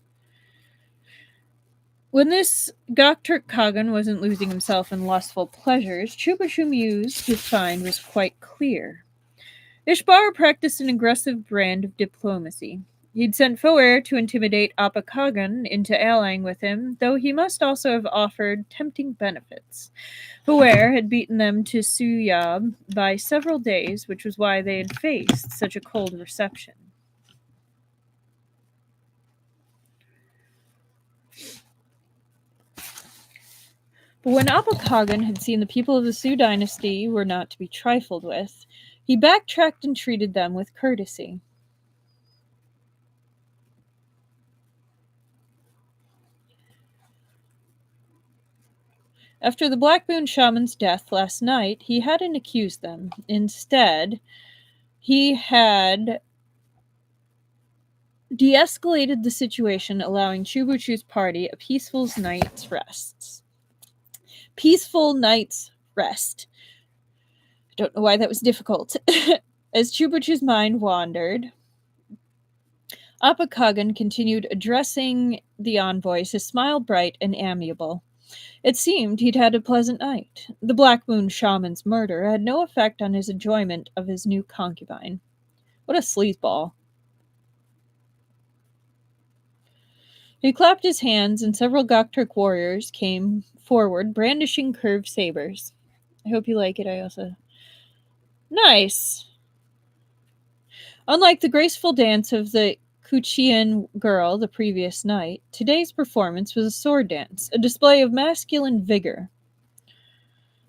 [SPEAKER 1] When this Gokturk Kagan wasn't losing himself in lustful pleasures, Chubashu mused his find was quite clear. Ishbar practiced an aggressive brand of diplomacy. He'd sent Foer to intimidate Appa Kagan into allying with him, though he must also have offered tempting benefits. Foer had beaten them to Suyab by several days, which was why they had faced such a cold reception. But when Appa Kagan had seen the people of the Su dynasty were not to be trifled with, he backtracked and treated them with courtesy. After the Black Moon Shaman's death last night, he hadn't accused them. Instead, he had de-escalated the situation, allowing Chubuchu's party a peaceful night's rest. Peaceful night's rest. I don't know why that was difficult. As Chubuchu's mind wandered, Appa Kagan continued addressing the envoys, his smile bright and amiable. It seemed he'd had a pleasant night. The Black Moon Shaman's murder had no effect on his enjoyment of his new concubine. What a sleazeball. He clapped his hands, and several Gokturk warriors came forward, brandishing curved sabers. I hope you like it, I also. Nice! Unlike the graceful dance of the Kuchian girl the previous night, today's performance was a sword dance, a display of masculine vigor.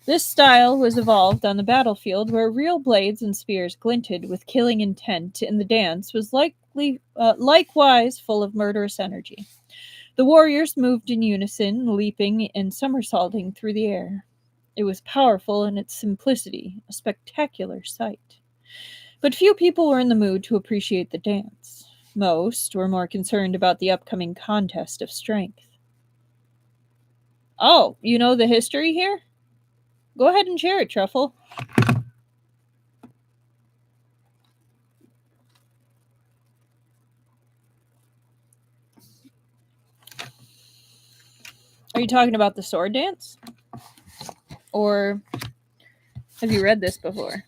[SPEAKER 1] This style was evolved on the battlefield where real blades and spears glinted with killing intent, and the dance was likewise full of murderous energy. The warriors moved in unison, leaping and somersaulting through the air. It was powerful in its simplicity, a spectacular sight. But few people were in the mood to appreciate the dance. Most were more concerned about the upcoming contest of strength. Oh, you know the history here? Go ahead and share it, Truffle. Are you talking about the sword dance? Or have you read this before?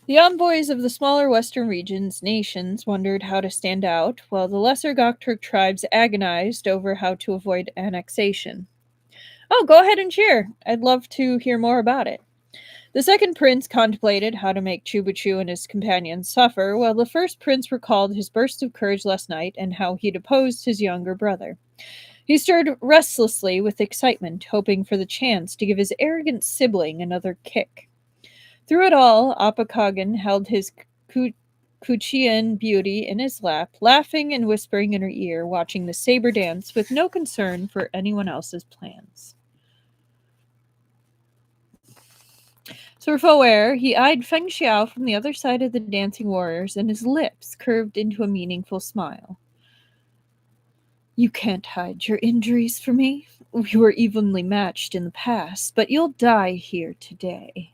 [SPEAKER 1] The envoys of the smaller western nations wondered how to stand out, while the lesser Gokturk tribes agonized over how to avoid annexation. Oh, go ahead and cheer. I'd love to hear more about it. The second prince contemplated how to make Chubuchu and his companions suffer, while the first prince recalled his burst of courage last night and how he'd opposed his younger brother. He stirred restlessly with excitement, hoping for the chance to give his arrogant sibling another kick. Through it all, Apakagan held his Kuchian beauty in his lap, laughing and whispering in her ear, watching the saber dance with no concern for anyone else's plans. So for Foer, he eyed Feng Xiao from the other side of the dancing warriors, and his lips curved into a meaningful smile. You can't hide your injuries from me. We were evenly matched in the past, but you'll die here today.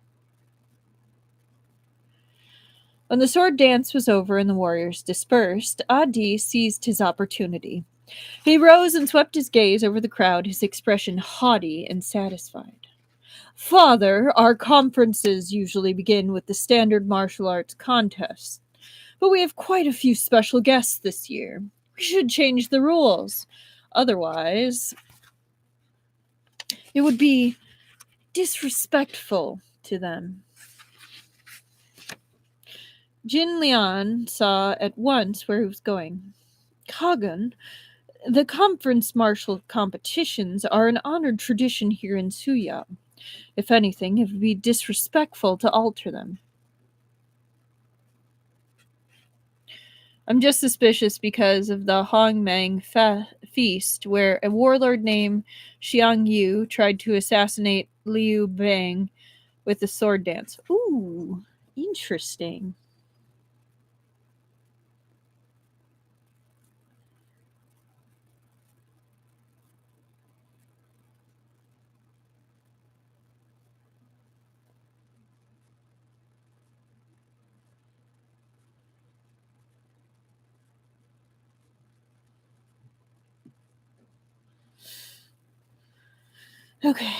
[SPEAKER 1] When the sword dance was over and the warriors dispersed, Adi seized his opportunity. He rose and swept his gaze over the crowd, his expression haughty and satisfied. Father, our conferences usually begin with the standard martial arts contest, but we have quite a few special guests this year. We should change the rules. Otherwise, it would be disrespectful to them. Jin Lian saw at once where he was going. Kagan, the conference martial competitions are an honored tradition here in Suya. If anything, it would be disrespectful to alter them. I'm just suspicious because of the Hongmeng feast, where a warlord named Xiang Yu tried to assassinate Liu Bang with a sword dance. Ooh, interesting. Okay.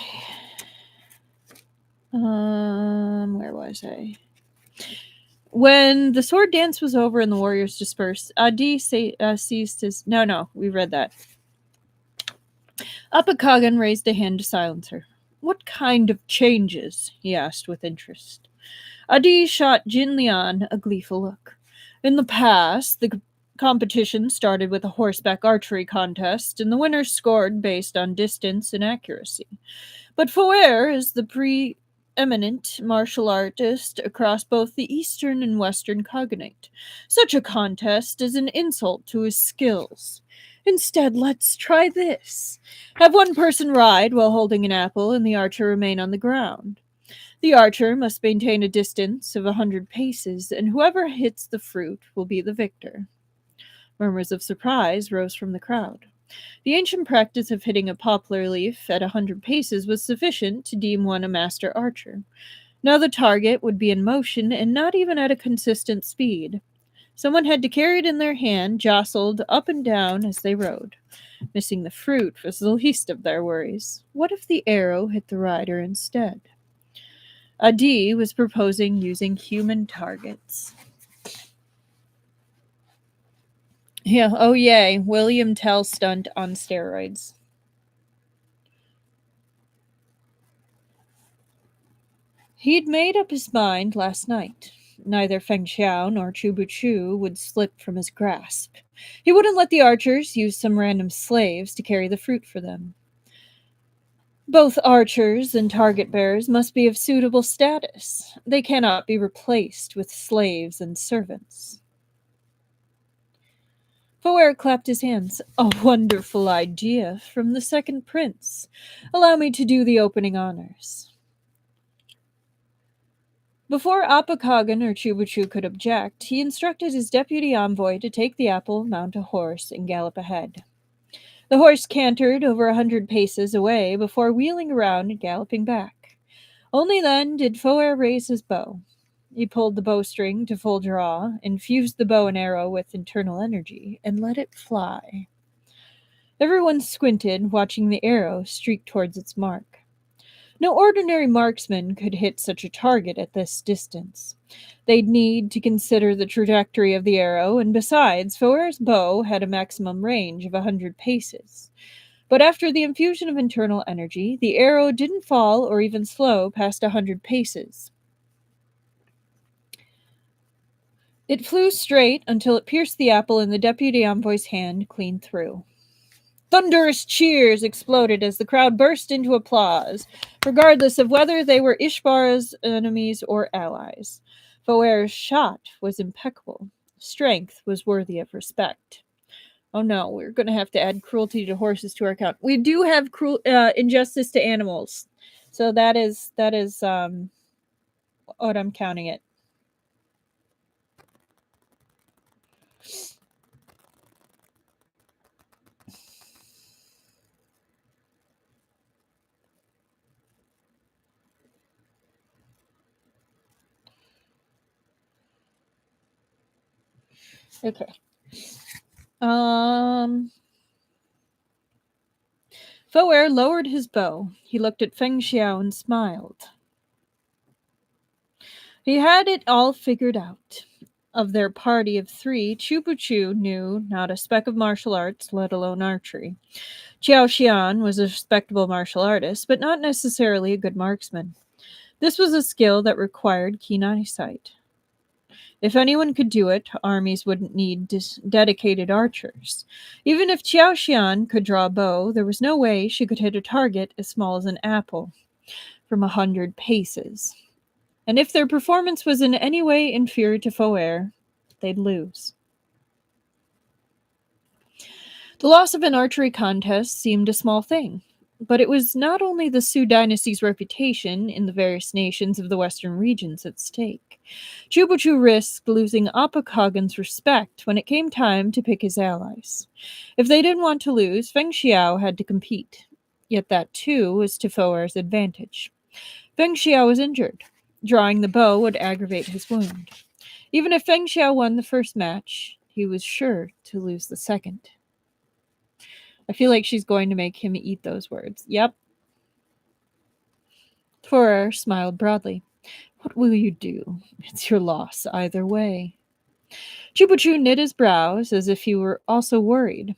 [SPEAKER 1] Where was I? When the sword dance was over and the warriors dispersed, Adi seized his. No, we read that. Apakagan raised a hand to silence her. What kind of changes? He asked with interest. Adi shot Jin Lian a gleeful look. In the past, the competition started with a horseback archery contest, and the winners scored based on distance and accuracy. But Foer is the preeminent martial artist across both the eastern and western cognate. Such a contest is an insult to his skills. Instead, let's try this. Have one person ride while holding an apple, and the archer remain on the ground. The archer must maintain a distance of 100 paces, and whoever hits the fruit will be the victor. Murmurs of surprise rose from the crowd. The ancient practice of hitting a poplar leaf at 100 paces was sufficient to deem one a master archer. Now the target would be in motion and not even at a consistent speed. Someone had to carry it in their hand, jostled up and down as they rode. Missing the fruit was the least of their worries. What if the arrow hit the rider instead? Adi was proposing using human targets. Yeah, oh yay, William Tell stunt on steroids. He'd made up his mind last night. Neither Feng Xiao nor Chu Bu Chu would slip from his grasp. He wouldn't let the archers use some random slaves to carry the fruit for them. Both archers and target bearers must be of suitable status. They cannot be replaced with slaves and servants. Foer clapped his hands. A wonderful idea from the second prince. Allow me to do the opening honors. Before Apakagan or Chubuchu could object, he instructed his deputy envoy to take the apple, mount a horse, and gallop ahead. The horse cantered over 100 paces away before wheeling around and galloping back. Only then did Foer raise his bow. He pulled the bowstring to full draw, infused the bow and arrow with internal energy, and let it fly. Everyone squinted, watching the arrow streak towards its mark. No ordinary marksman could hit such a target at this distance. They'd need to consider the trajectory of the arrow, and besides, Foer's bow had a maximum range of 100 paces. But after the infusion of internal energy, the arrow didn't fall or even slow past 100 paces. It flew straight until it pierced the apple in the deputy envoy's hand clean through. Thunderous cheers exploded as the crowd burst into applause, regardless of whether they were Ishbara's enemies or allies. Foer's shot was impeccable. Strength was worthy of respect. Oh no, we're going to have to add cruelty to horses to our count. We do have injustice to animals. So that is what I'm counting it. Okay. Foer lowered his bow. He looked at Feng Xiao and smiled. He had it all figured out. Of their party of 3, Chupu knew not a speck of martial arts, let alone archery. Qiao Xian was a respectable martial artist, but not necessarily a good marksman. This was a skill that required keen eyesight. If anyone could do it, armies wouldn't need dedicated archers. Even if Qiao Xian could draw a bow, there was no way she could hit a target as small as an apple from 100 paces. And if their performance was in any way inferior to Foer, they'd lose. The loss of an archery contest seemed a small thing, but it was not only the Su dynasty's reputation in the various nations of the western regions at stake. Chubuchu risked losing Appa Kagan's respect when it came time to pick his allies. If they didn't want to lose, Feng Xiao had to compete. Yet that, too, was to Foer's advantage. Feng Xiao was injured. Drawing the bow would aggravate his wound. Even if Feng Xiao won the first match, he was sure to lose the second. I feel like she's going to make him eat those words. Yep. Foer smiled broadly. What will you do? It's your loss either way. Chupuchu knit his brows as if he were also worried.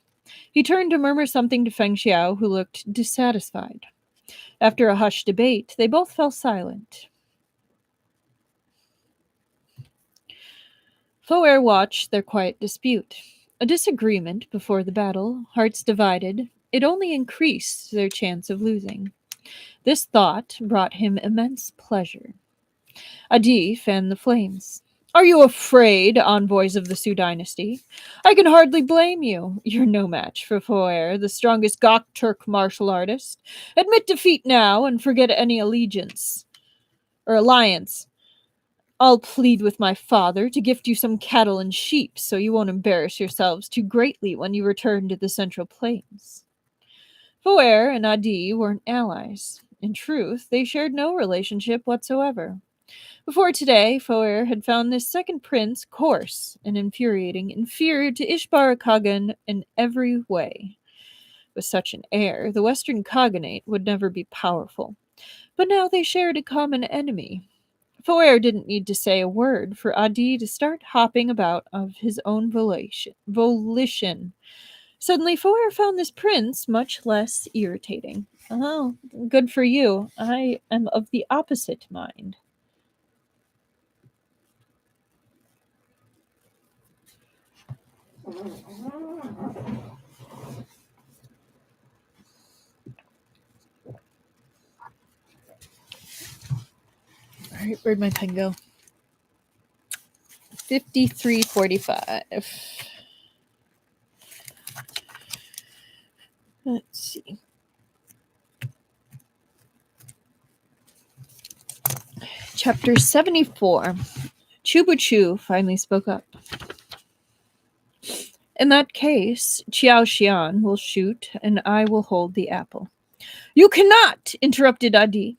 [SPEAKER 1] He turned to murmur something to Feng Xiao, who looked dissatisfied. After a hushed debate, they both fell silent. Foer watched their quiet dispute. A disagreement before the battle, hearts divided. It only increased their chance of losing. This thought brought him immense pleasure. Adi fanned the flames. Are you afraid, envoys of the Su dynasty? I can hardly blame you. You're no match for Foer, the strongest Gokturk martial artist. Admit defeat now and forget any alliance. I'll plead with my father to gift you some cattle and sheep so you won't embarrass yourselves too greatly when you return to the Central Plains. Foer and Adi weren't allies. In truth, they shared no relationship whatsoever. Before today, Foer had found this second prince coarse and infuriating, inferior to Ishbara Kagan in every way. With such an heir, the Western Khaganate would never be powerful. But now they shared a common enemy. Foer didn't need to say a word for Adi to start hopping about of his own volition. Suddenly, Foer found this prince much less irritating. Oh, good for you. I am of the opposite mind. All right, where'd my pen go? 53:45. Let's see. Chapter 74. Chubuchu finally spoke up. In that case, Qiao Xian will shoot and I will hold the apple. You cannot, interrupted Adi.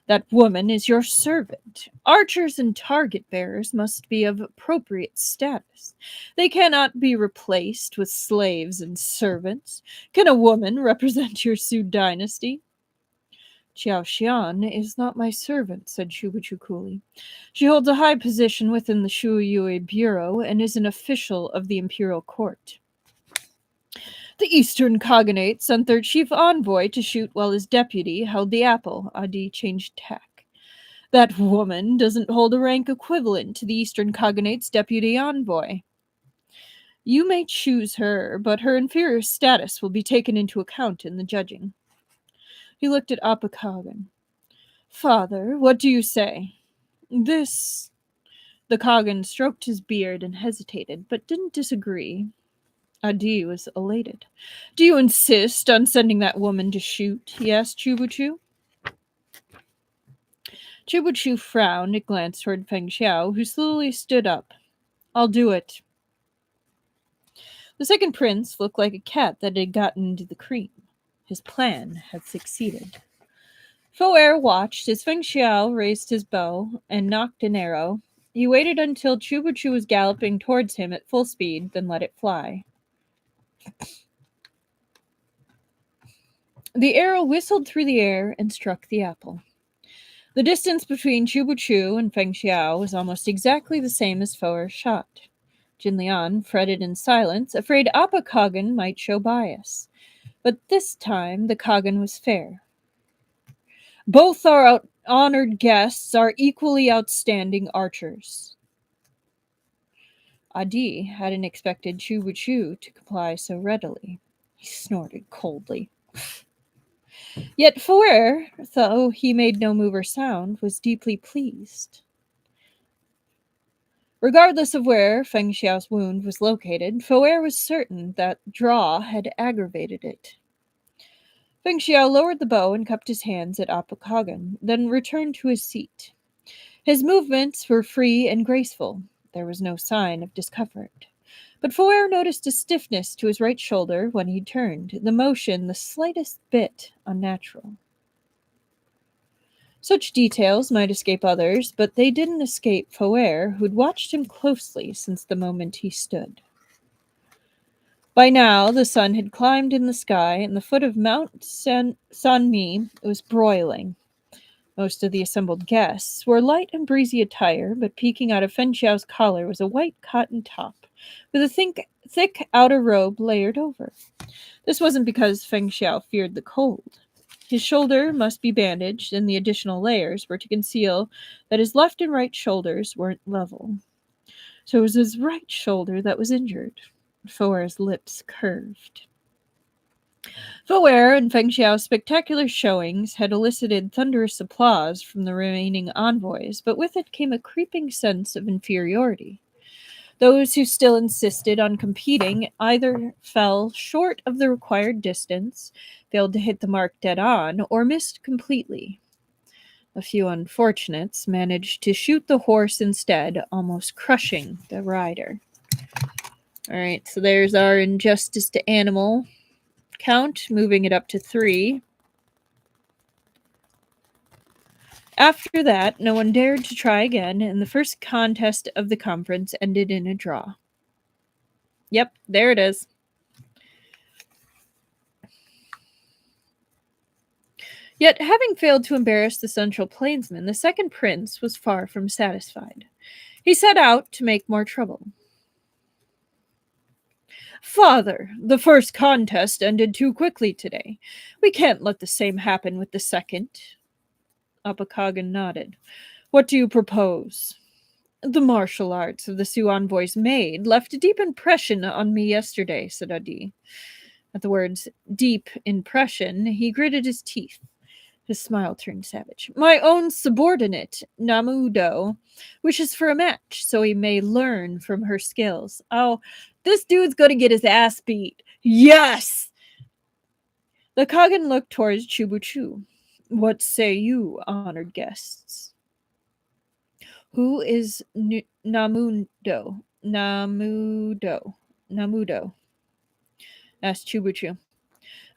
[SPEAKER 1] That woman is your servant. Archers and target bearers must be of appropriate status. They cannot be replaced with slaves and servants. Can a woman represent your Su dynasty? Qiao Xian is not my servant, said Shubuchu coolly. She holds a high position within the Shu Yue Bureau and is an official of the imperial court. The Eastern Khaganate sent their chief envoy to shoot while his deputy held the apple. Adi changed tack. That woman doesn't hold a rank equivalent to the Eastern Khaganate's deputy envoy. You may choose her, but her inferior status will be taken into account in the judging. He looked at Apakagan. Father, what do you say? This... The Kagan stroked his beard and hesitated, but didn't disagree. Adi was elated. Do you insist on sending that woman to shoot? He asked Chubuchu. Chubuchu frowned and glanced toward Feng Xiao, who slowly stood up. I'll do it. The second prince looked like a cat that had gotten into the cream. His plan had succeeded. Foer watched as Feng Xiao raised his bow and nocked an arrow. He waited until Chubuchu was galloping towards him at full speed, then let it fly. The arrow whistled through the air and struck the apple. The distance between Chubuchu and Feng Xiao was almost exactly the same as Foer's shot. Jinlian fretted in silence, afraid Appa Kagan might show bias. But this time the Kagan was fair. Both our honored guests are equally outstanding archers. Adi hadn't expected Chubuchu to comply so readily. He snorted coldly. Yet Foer, though he made no move or sound, was deeply pleased. Regardless of where Feng Xiao's wound was located, Foer was certain that draw had aggravated it. Feng Xiao lowered the bow and cupped his hands at Appa Kagan, then returned to his seat. His movements were free and graceful. There was no sign of discomfort. But Foer noticed a stiffness to his right shoulder when he turned, the motion the slightest bit unnatural. Such details might escape others, but they didn't escape Foer, who'd watched him closely since the moment he stood. By now, the sun had climbed in the sky, and the foot of Mount Sanmi was broiling. Most of the assembled guests wore light and breezy attire, but peeking out of Feng Xiao's collar was a white cotton top, with a thick outer robe layered over. This wasn't because Feng Xiao feared the cold. His shoulder must be bandaged, and the additional layers were to conceal that his left and right shoulders weren't level. So it was his right shoulder that was injured. Foer's lips curved. Foer and Feng Xiao's spectacular showings had elicited thunderous applause from the remaining envoys, but with it came a creeping sense of inferiority. Those who still insisted on competing either fell short of the required distance, failed to hit the mark dead on, or missed completely. A few unfortunates managed to shoot the horse instead, almost crushing the rider. All right, so there's our injustice to animal count, moving it up to 3. After that, no one dared to try again, and the first contest of the conference ended in a draw. Yep, there it is. Yet, having failed to embarrass the Central Plainsman, the second prince was far from satisfied. He set out to make more trouble. Father, the first contest ended too quickly today. We can't let the same happen with the second. Appa Kagan nodded. What do you propose? The martial arts of the Sioux envoy's maid left a deep impression on me yesterday, said Adi. At the words deep impression, he gritted his teeth. His smile turned savage. My own subordinate, Namudo, wishes for a match so he may learn from her skills. Oh, this dude's going to get his ass beat. Yes! The Kagan looked towards Chubuchu. What say you, honored guests? Who is Namudo? Namudo, asked Chubuchu.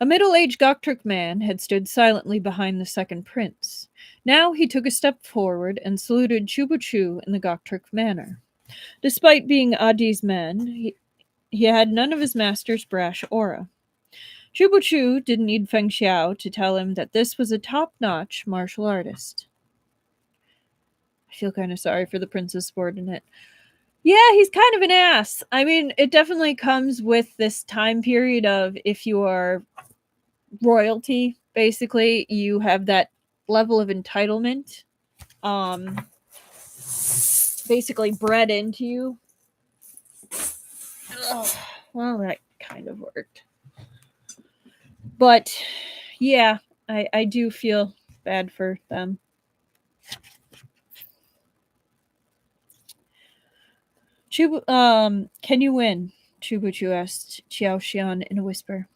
[SPEAKER 1] A middle-aged Gokturk man had stood silently behind the second prince. Now he took a step forward and saluted Chubuchu in the Gokturk manner. Despite being Adi's man, he had none of his master's brash aura. Chubuchu didn't need Feng Xiao to tell him that this was a top-notch martial artist. I feel kind of sorry for the prince's subordinate. Yeah, he's kind of an ass. I mean, it definitely comes with this time period of if you are royalty, basically, you have that level of entitlement basically bred into you. Ugh, well, that kind of worked. But yeah, I do feel bad for them. Can you win? Chubuchu asked Xiao Xian in a whisper.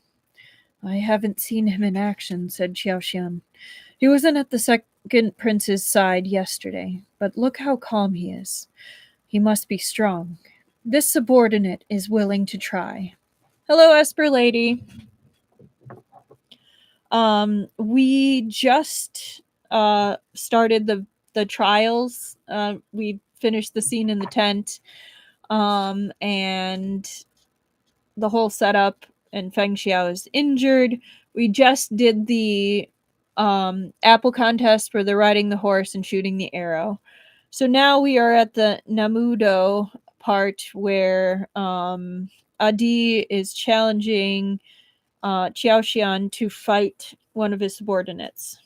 [SPEAKER 1] I haven't seen him in action, said Xiao Xian. He wasn't at the second prince's side yesterday, but look how calm he is. He must be strong. This subordinate is willing to try. Hello, Esper Lady. We just started the trials. We finished the scene in the tent, and the whole setup. And Feng Xiao is injured. We just did the apple contest where they're riding the horse and shooting the arrow. So now we are at the Namudo part where Adi is challenging Xiao Xian to fight one of his subordinates.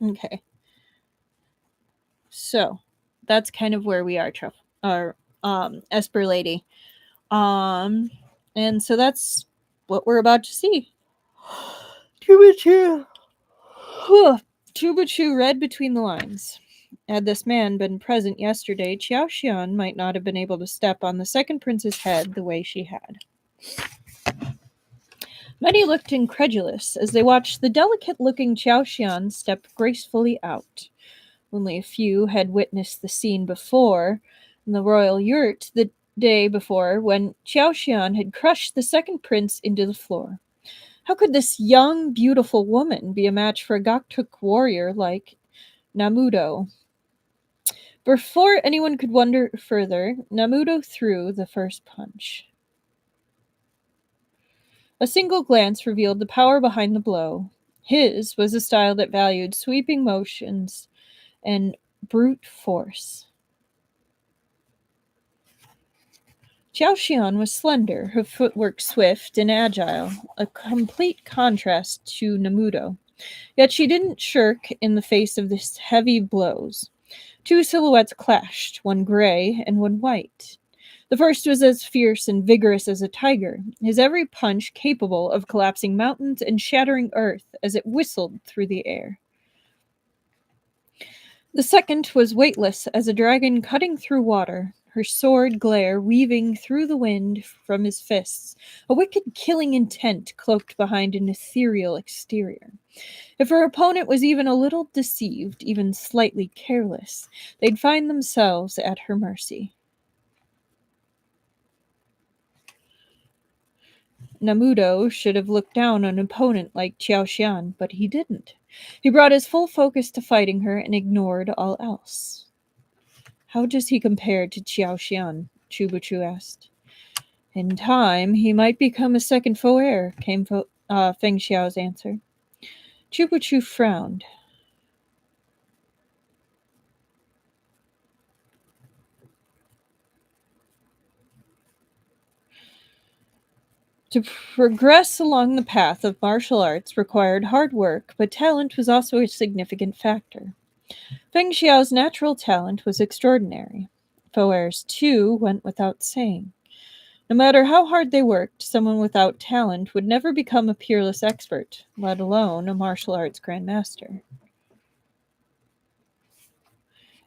[SPEAKER 1] Okay. So that's kind of where we are, Esper Lady. And so that's what we're about to see. Tubachu. Tubachu read between the lines. Had this man been present yesterday, Xiao Xian might not have been able to step on the second prince's head the way she had. Many looked incredulous as they watched the delicate-looking Xiao Xian step gracefully out. Only a few had witnessed the scene before, in the royal yurt the day before, when Xiao Xian had crushed the second prince into the floor. How could this young, beautiful woman be a match for a Goktuk warrior like Namudo? Before anyone could wonder further, Namudo threw the first punch. A single glance revealed the power behind the blow. His was a style that valued sweeping motions and brute force. Xiao Xian was slender, her footwork swift and agile, a complete contrast to Namudo. Yet she didn't shirk in the face of these heavy blows. Two silhouettes clashed, one gray and one white. The first was as fierce and vigorous as a tiger, his every punch capable of collapsing mountains and shattering earth as it whistled through the air. The second was weightless as a dragon cutting through water, her sword glare weaving through the wind from his fists, a wicked killing intent cloaked behind an ethereal exterior. If her opponent was even a little deceived, even slightly careless, they'd find themselves at her mercy. Namudo should have looked down on an opponent like Xiao Xian, but he didn't. He brought his full focus to fighting her and ignored all else. How does he compare to Xiao Xian? Chubuchu asked. In time, he might become a second Foer, came Feng Xiao's answer. Chubuchu frowned. To progress along the path of martial arts required hard work, but talent was also a significant factor. Feng Xiao's natural talent was extraordinary. Foer's, too, went without saying. No matter how hard they worked, someone without talent would never become a peerless expert, let alone a martial arts grandmaster.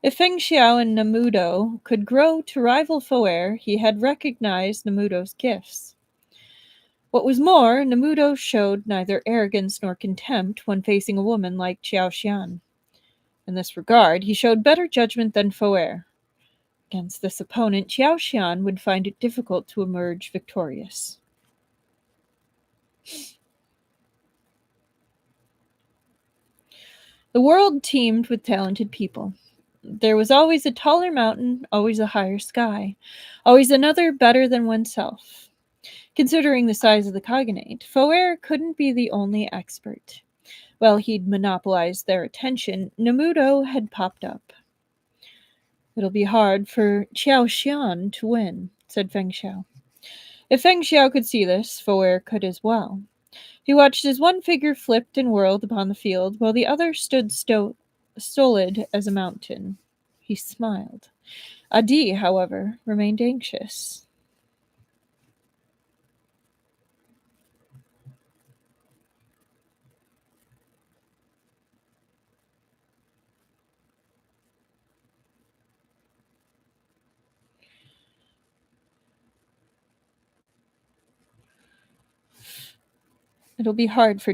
[SPEAKER 1] If Feng Xiao and Namudo could grow to rival Foer, he had recognized Namudo's gifts. What was more, Namudo showed neither arrogance nor contempt when facing a woman like Xiao Xian. In this regard, he showed better judgment than Foer. Against this opponent, Xiao Xian would find it difficult to emerge victorious. The world teemed with talented people. There was always a taller mountain, always a higher sky, always another better than oneself. Considering the size of the cognate, Foer couldn't be the only expert. While he'd monopolized their attention, Namudo had popped up. It'll be hard for Xiao Xian to win, said Feng Xiao. If Feng Xiao could see this, Foer could as well. He watched as one figure flipped and whirled upon the field, while the other stood stolid as a mountain. He smiled. Adi, however, remained anxious. It'll be hard for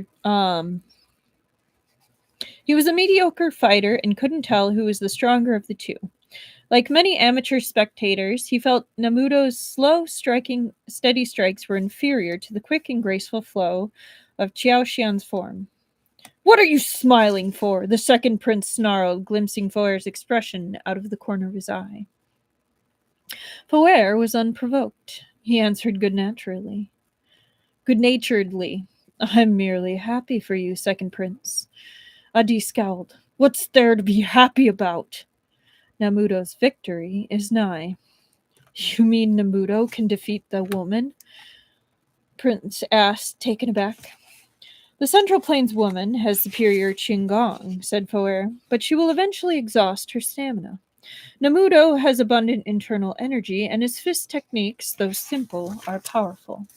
[SPEAKER 1] He was a mediocre fighter and couldn't tell who was the stronger of the two. Like many amateur spectators, he felt Namuto's slow striking steady strikes were inferior to the quick and graceful flow of Qiao Xian's form. What are you smiling for? The second prince snarled, glimpsing Foer's expression out of the corner of his eye. Foer was unprovoked. He answered good-naturedly. I'm merely happy for you, second prince. Adi scowled. What's there to be happy about? Namuto's victory is nigh. You mean Namuto can defeat the woman? Prince asked, taken aback. The Central Plains woman has superior qigong, said Foer, but she will eventually exhaust her stamina. Namuto has abundant internal energy, and his fist techniques, though simple, are powerful.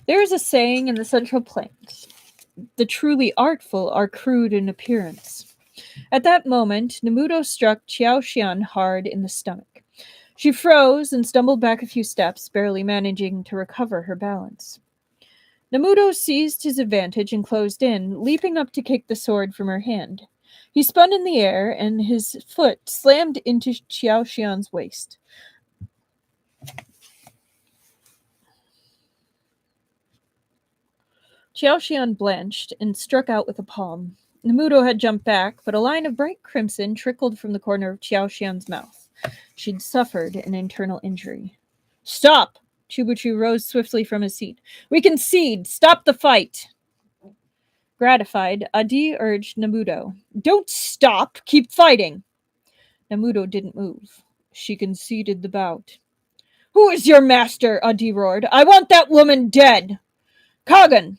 [SPEAKER 1] There is a saying in the Central Plains: the truly artful are crude in appearance. At that moment, Namuto struck Qiao Xian hard in the stomach. She froze and stumbled back a few steps, barely managing to recover her balance. Namuto seized his advantage and closed in, leaping up to kick the sword from her hand. He spun in the air, and his foot slammed into Qiao Xian's waist. Qiao Xian blanched and struck out with a palm. Namuto had jumped back, but a line of bright crimson trickled from the corner of Qiao Xian's mouth. She'd suffered an internal injury. Stop! Chubuchu rose swiftly from his seat. We concede! Stop the fight! Gratified, Adi urged Namuto. Don't stop! Keep fighting! Namuto didn't move. She conceded the bout. Who is your master? Adi roared. I want that woman dead! Kagan!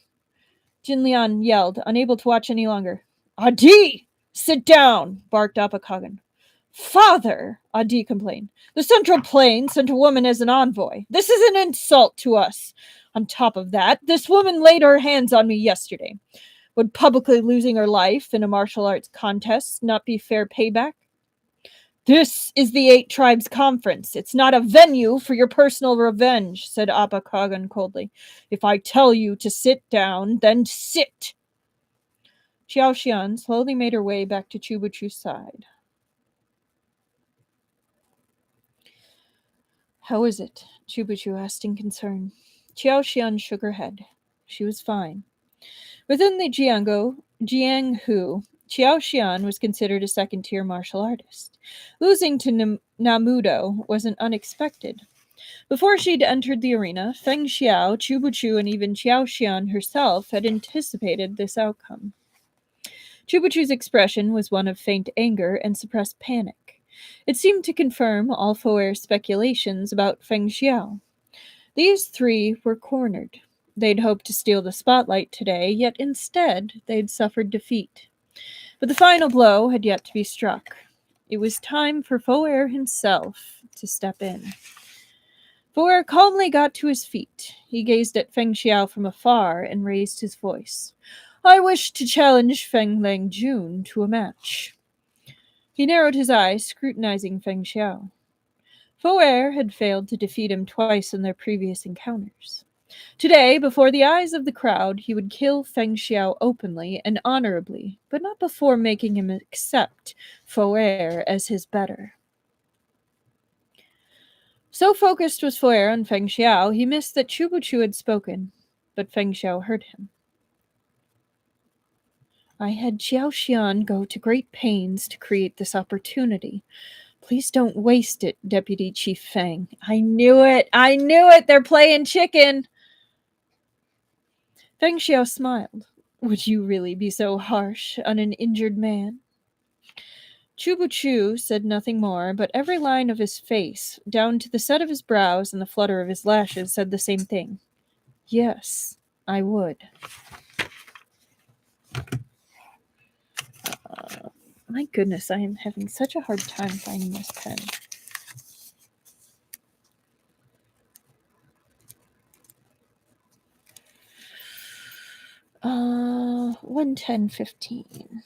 [SPEAKER 1] Jinlian yelled, unable to watch any longer. Adi! Sit down! Barked Appa Kagan. Father! Adi complained. The Central Plains sent a woman as an envoy. This is an insult to us. On top of that, this woman laid her hands on me yesterday. Would publicly losing her life in a martial arts contest not be fair payback? This is the Eight Tribes Conference. It's not a venue for your personal revenge, said Appa Kagan coldly. If I tell you to sit down, then sit. Qiao Xian slowly made her way back to Chubuchu's side. How is it? Chubuchu asked in concern. Qiao Xian shook her head. She was fine. Within the Jianghu, Qiao Xian was considered a second-tier martial artist. Losing to Namuto wasn't unexpected. Before she'd entered the arena, Feng Xiao, Chubuchu, and even Qiao Xian herself had anticipated this outcome. Chubuchu's expression was one of faint anger and suppressed panic. It seemed to confirm all Foer's speculations about Feng Xiao. These three were cornered. They'd hoped to steal the spotlight today, yet instead they'd suffered defeat. But the final blow had yet to be struck. It was time for Foer himself to step in. Foer calmly got to his feet. He gazed at Feng Xiao from afar and raised his voice. I wish to challenge Feng Lang Jun to a match. He narrowed his eyes, scrutinizing Feng Xiao. Foer had failed to defeat him twice in their previous encounters. Today, before the eyes of the crowd, he would kill Feng Xiao openly and honorably, but not before making him accept Foer as his better. So focused was Foer on Feng Xiao, he missed that Chubuchu had spoken, but Feng Xiao heard him. I had Qiao Xian go to great pains to create this opportunity. Please don't waste it, Deputy Chief Fang. I knew it! I knew it! They're playing chicken! Feng Xiao smiled. Would you really be so harsh on an injured man? Chubu Chu said nothing more, but every line of his face, down to the set of his brows and the flutter of his lashes, said the same thing. Yes, I would. My goodness, I am having such a hard time finding this pen. 110:15.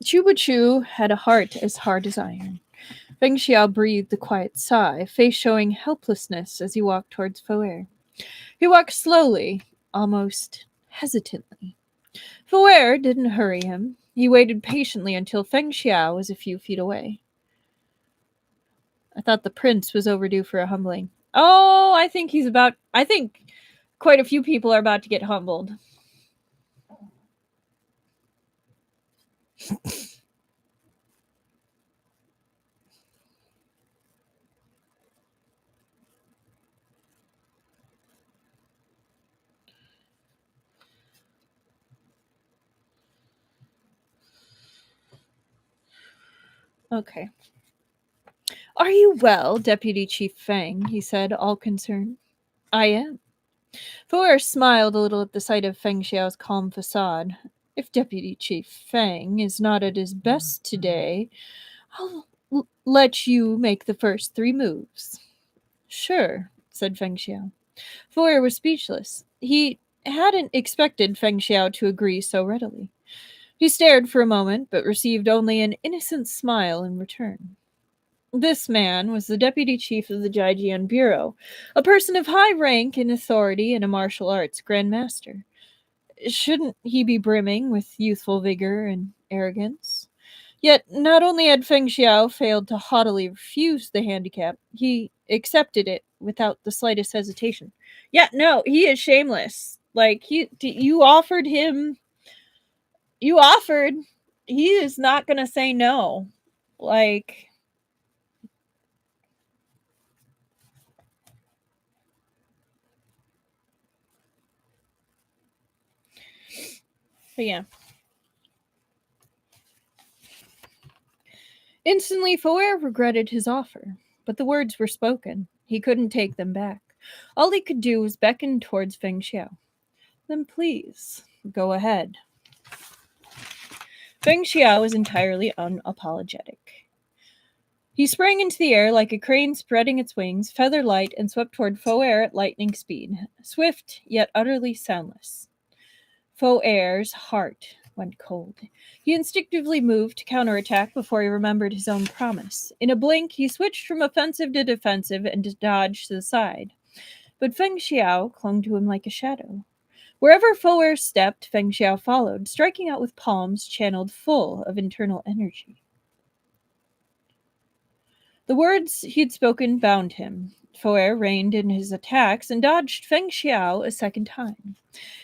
[SPEAKER 1] Chuba Chu had a heart as hard as iron. Feng Xiao breathed a quiet sigh, face showing helplessness as he walked towards Foer. He walked slowly, almost hesitantly. Foer didn't hurry him. He waited patiently until Feng Xiao was a few feet away. I thought the prince was overdue for a humbling. Oh, I think quite a few people are about to get humbled. Okay. Are you well, Deputy Chief Fang? He said, all concerned. I am. Foer smiled a little at the sight of Feng Xiao's calm facade. If Deputy Chief Fang is not at his best today, I'll let you make the first 3 moves. Sure, said Feng Xiao. Foer was speechless. He hadn't expected Feng Xiao to agree so readily. He stared for a moment, but received only an innocent smile in return. This man was the deputy chief of the Jijian Bureau, a person of high rank and authority and a martial arts grandmaster. Shouldn't he be brimming with youthful vigor and arrogance? Yet not only had Feng Xiao failed to haughtily refuse the handicap, he accepted it without the slightest hesitation. Yeah, no, he is shameless. Like, you offered him, you offered, he is not going to say no. Like, but yeah. Instantly, Foer regretted his offer, but the words were spoken. He couldn't take them back. All he could do was beckon towards Feng Xiao. Then please, go ahead. Feng Xiao was entirely unapologetic. He sprang into the air like a crane spreading its wings, feather light, and swept toward Foer at lightning speed, swift yet utterly soundless. Foer's heart went cold. He instinctively moved to counterattack before he remembered his own promise. In a blink, he switched from offensive to defensive and dodged to the side. But Feng Xiao clung to him like a shadow. Wherever Foer stepped, Feng Xiao followed, striking out with palms channeled full of internal energy. The words he'd spoken bound him. Foer reined in his attacks and dodged Feng Xiao a second time.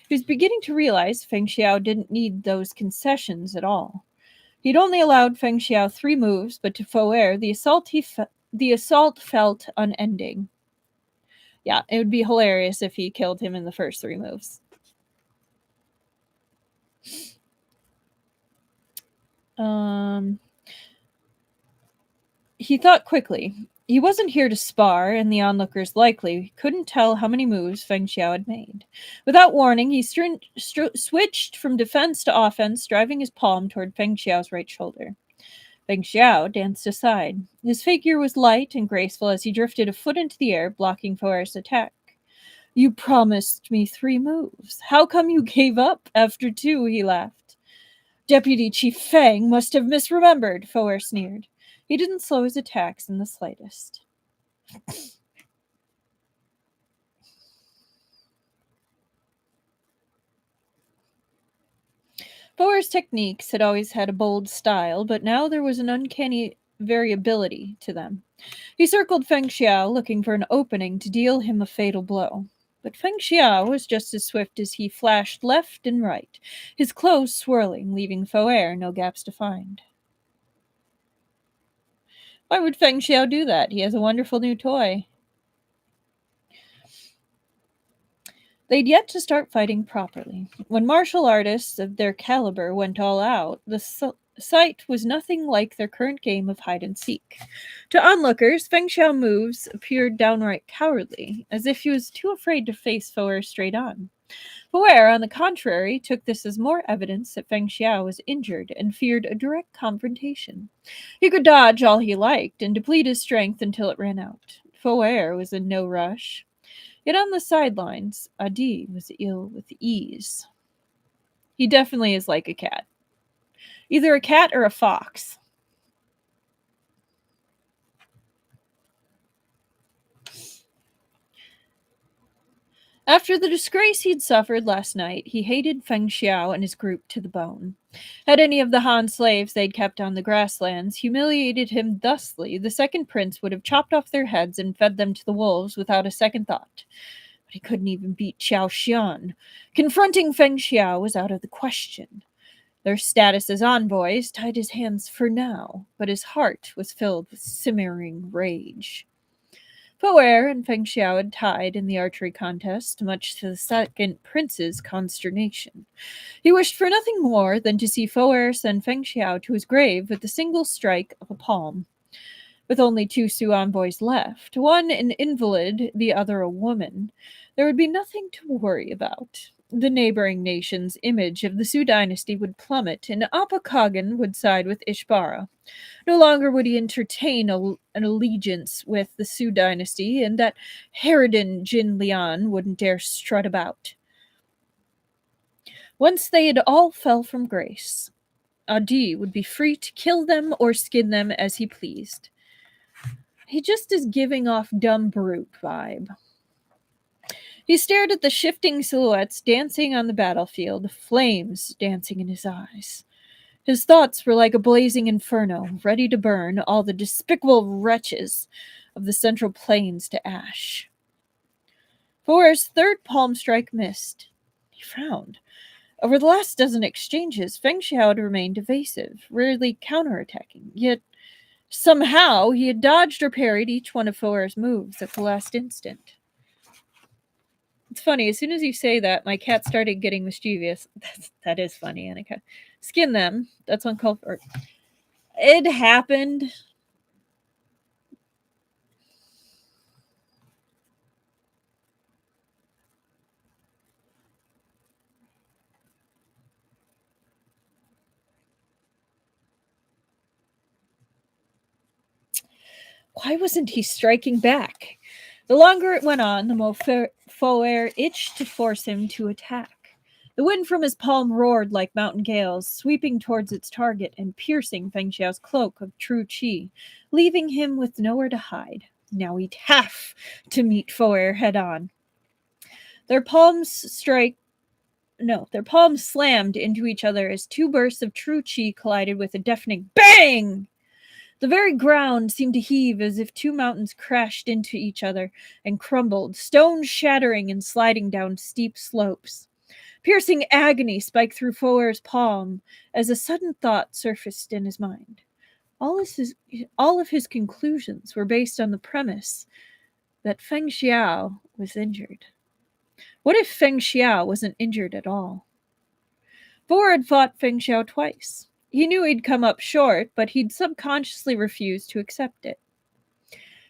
[SPEAKER 1] He was beginning to realize Feng Xiao didn't need those concessions at all. He'd only allowed Feng Xiao 3 moves, but to Foer, the assault felt unending. Yeah, it would be hilarious if he killed him in the first 3 moves. He thought quickly. He wasn't here to spar, and the onlookers likely couldn't tell how many moves Feng Xiao had made. Without warning, he switched from defense to offense, driving his palm toward Feng Xiao's right shoulder. Feng Xiao danced aside. His figure was light and graceful as he drifted a foot into the air, blocking Foer's attack. You promised me 3 moves. How come you gave up after 2? He laughed. Deputy Chief Fang must have misremembered, Foer sneered. He didn't slow his attacks in the slightest. Foer's techniques had always had a bold style, but now there was an uncanny variability to them. He circled Feng Xiao, looking for an opening to deal him a fatal blow. But Feng Xiao was just as swift as he flashed left and right, his clothes swirling, leaving Foer no gaps to find. Why would Feng Xiao do that? He has a wonderful new toy. They'd yet to start fighting properly. When martial artists of their caliber went all out, the sight was nothing like their current game of hide and seek. To onlookers, Feng Xiao's moves appeared downright cowardly, as if he was too afraid to face Foer straight on. Foer, on the contrary, took this as more evidence that Feng Xiao was injured and feared a direct confrontation. He could dodge all he liked and deplete his strength until it ran out. Foer was in no rush. Yet on the sidelines, Adi was ill with ease. He definitely is like a cat. Either a cat or a fox. After the disgrace he'd suffered last night, he hated Feng Xiao and his group to the bone. Had any of the Han slaves they'd kept on the grasslands humiliated him thusly, the second prince would have chopped off their heads and fed them to the wolves without a second thought. But he couldn't even beat Qiao Xian. Confronting Feng Xiao was out of the question. Their status as envoys tied his hands for now, but his heart was filled with simmering rage. Foer and Feng Xiao had tied in the archery contest, much to the second prince's consternation. He wished for nothing more than to see Foer send Feng Xiao to his grave with the single strike of a palm. With only two Sioux envoys left, one an invalid, the other a woman, there would be nothing to worry about. The neighboring nation's image of the Sioux dynasty would plummet, and Appa Kagan would side with Ishbara. No longer would he entertain an allegiance with the Sioux dynasty, and that harridan Jin Lian wouldn't dare strut about. Once they had all fell from grace, Adi would be free to kill them or skin them as he pleased. He just is giving off dumb brute vibe. He stared at the shifting silhouettes dancing on the battlefield, flames dancing in his eyes. His thoughts were like a blazing inferno, ready to burn all the despicable wretches of the Central Plains to ash. Foer's third palm strike missed. He frowned. Over the last dozen exchanges, Feng Xiao had remained evasive, rarely counterattacking, yet somehow he had dodged or parried each one of Foer's moves at the last instant. It's funny, as soon as you say that, my cat started getting mischievous. That is funny, Annika. Skin them. That's uncalled for. It happened. Why wasn't he striking back? The longer it went on, the more Foer itched to force him to attack. The wind from his palm roared like mountain gales, sweeping towards its target and piercing Feng Xiao's cloak of true qi, leaving him with nowhere to hide. Now he'd have to meet Foer head on. Their palms slammed into each other as two bursts of true qi collided with a deafening bang! The very ground seemed to heave as if two mountains crashed into each other and crumbled, stones shattering and sliding down steep slopes. Piercing agony spiked through Foer's palm as a sudden thought surfaced in his mind. All of his conclusions were based on the premise that Feng Xiao was injured. What if Feng Xiao wasn't injured at all? Foer had fought Feng Xiao twice. He knew he'd come up short, but he'd subconsciously refused to accept it.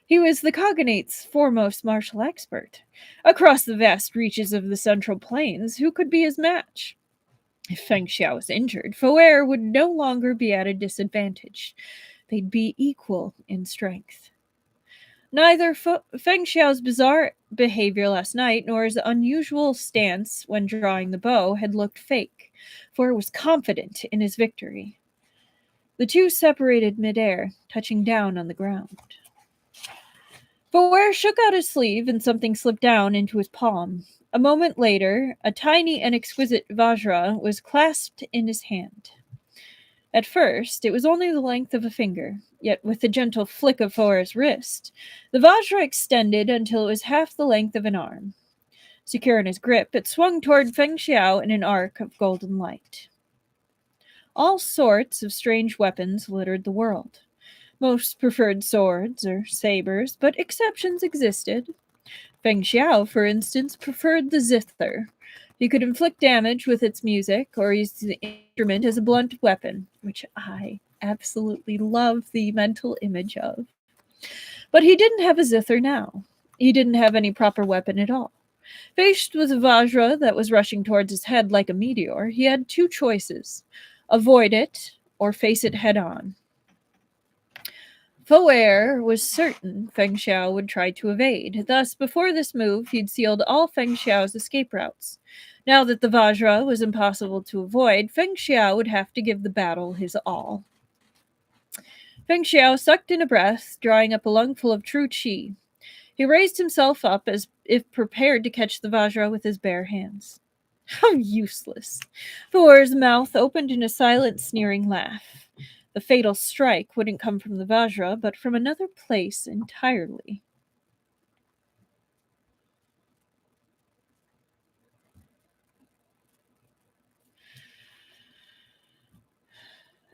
[SPEAKER 1] He was the Khaganate's foremost martial expert. Across the vast reaches of the Central Plains, who could be his match? If Feng Xiao was injured, Foer would no longer be at a disadvantage. They'd be equal in strength. Neither Feng Xiao's bizarre behavior last night nor his unusual stance when drawing the bow had looked fake. for he was confident in his victory. The two separated midair, touching down on the ground. Faware shook out his sleeve and something slipped down into his palm. A moment later, a tiny and exquisite Vajra was clasped in his hand. At first, it was only the length of a finger, yet with a gentle flick of Faware's wrist, the Vajra extended until it was half the length of an arm. Secure in his grip, it swung toward Feng Xiao in an arc of golden light. All sorts of strange weapons littered the world. Most preferred swords or sabers, but exceptions existed. Feng Xiao, for instance, preferred the zither. He could inflict damage with its music or use the instrument as a blunt weapon, which I absolutely love the mental image of. But he didn't have a zither now. He didn't have any proper weapon at all. Faced with a Vajra that was rushing towards his head like a meteor, he had two choices: avoid it or face it head on. Faware was certain Feng Xiao would try to evade. Thus, before this move, he'd sealed all Feng Xiao's escape routes. Now that the Vajra was impossible to avoid, Feng Xiao would have to give the battle his all. Feng Xiao sucked in a breath, drawing up a lungful of true qi. He raised himself up as if prepared to catch the Vajra with his bare hands. How useless! Faware's mouth opened in a silent, sneering laugh. The fatal strike wouldn't come from the Vajra, but from another place entirely.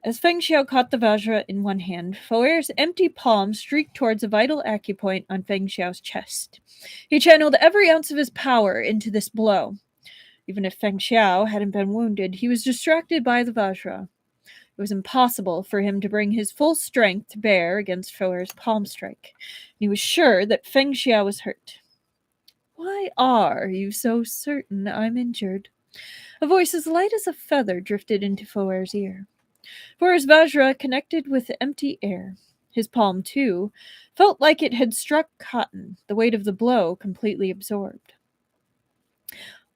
[SPEAKER 1] As Feng Xiao caught the Vajra in one hand, Faware's empty palm streaked towards a vital acupoint on Feng Xiao's chest. He channeled every ounce of his power into this blow. Even if Feng Xiao hadn't been wounded, he was distracted by the Vajra. It was impossible for him to bring his full strength to bear against Faware's palm strike. He was sure that Feng Xiao was hurt. Why are you so certain I'm injured? A voice as light as a feather drifted into Faware's ear. Faware's Vajra connected with the empty air. His palm, too, felt like it had struck cotton, the weight of the blow completely absorbed.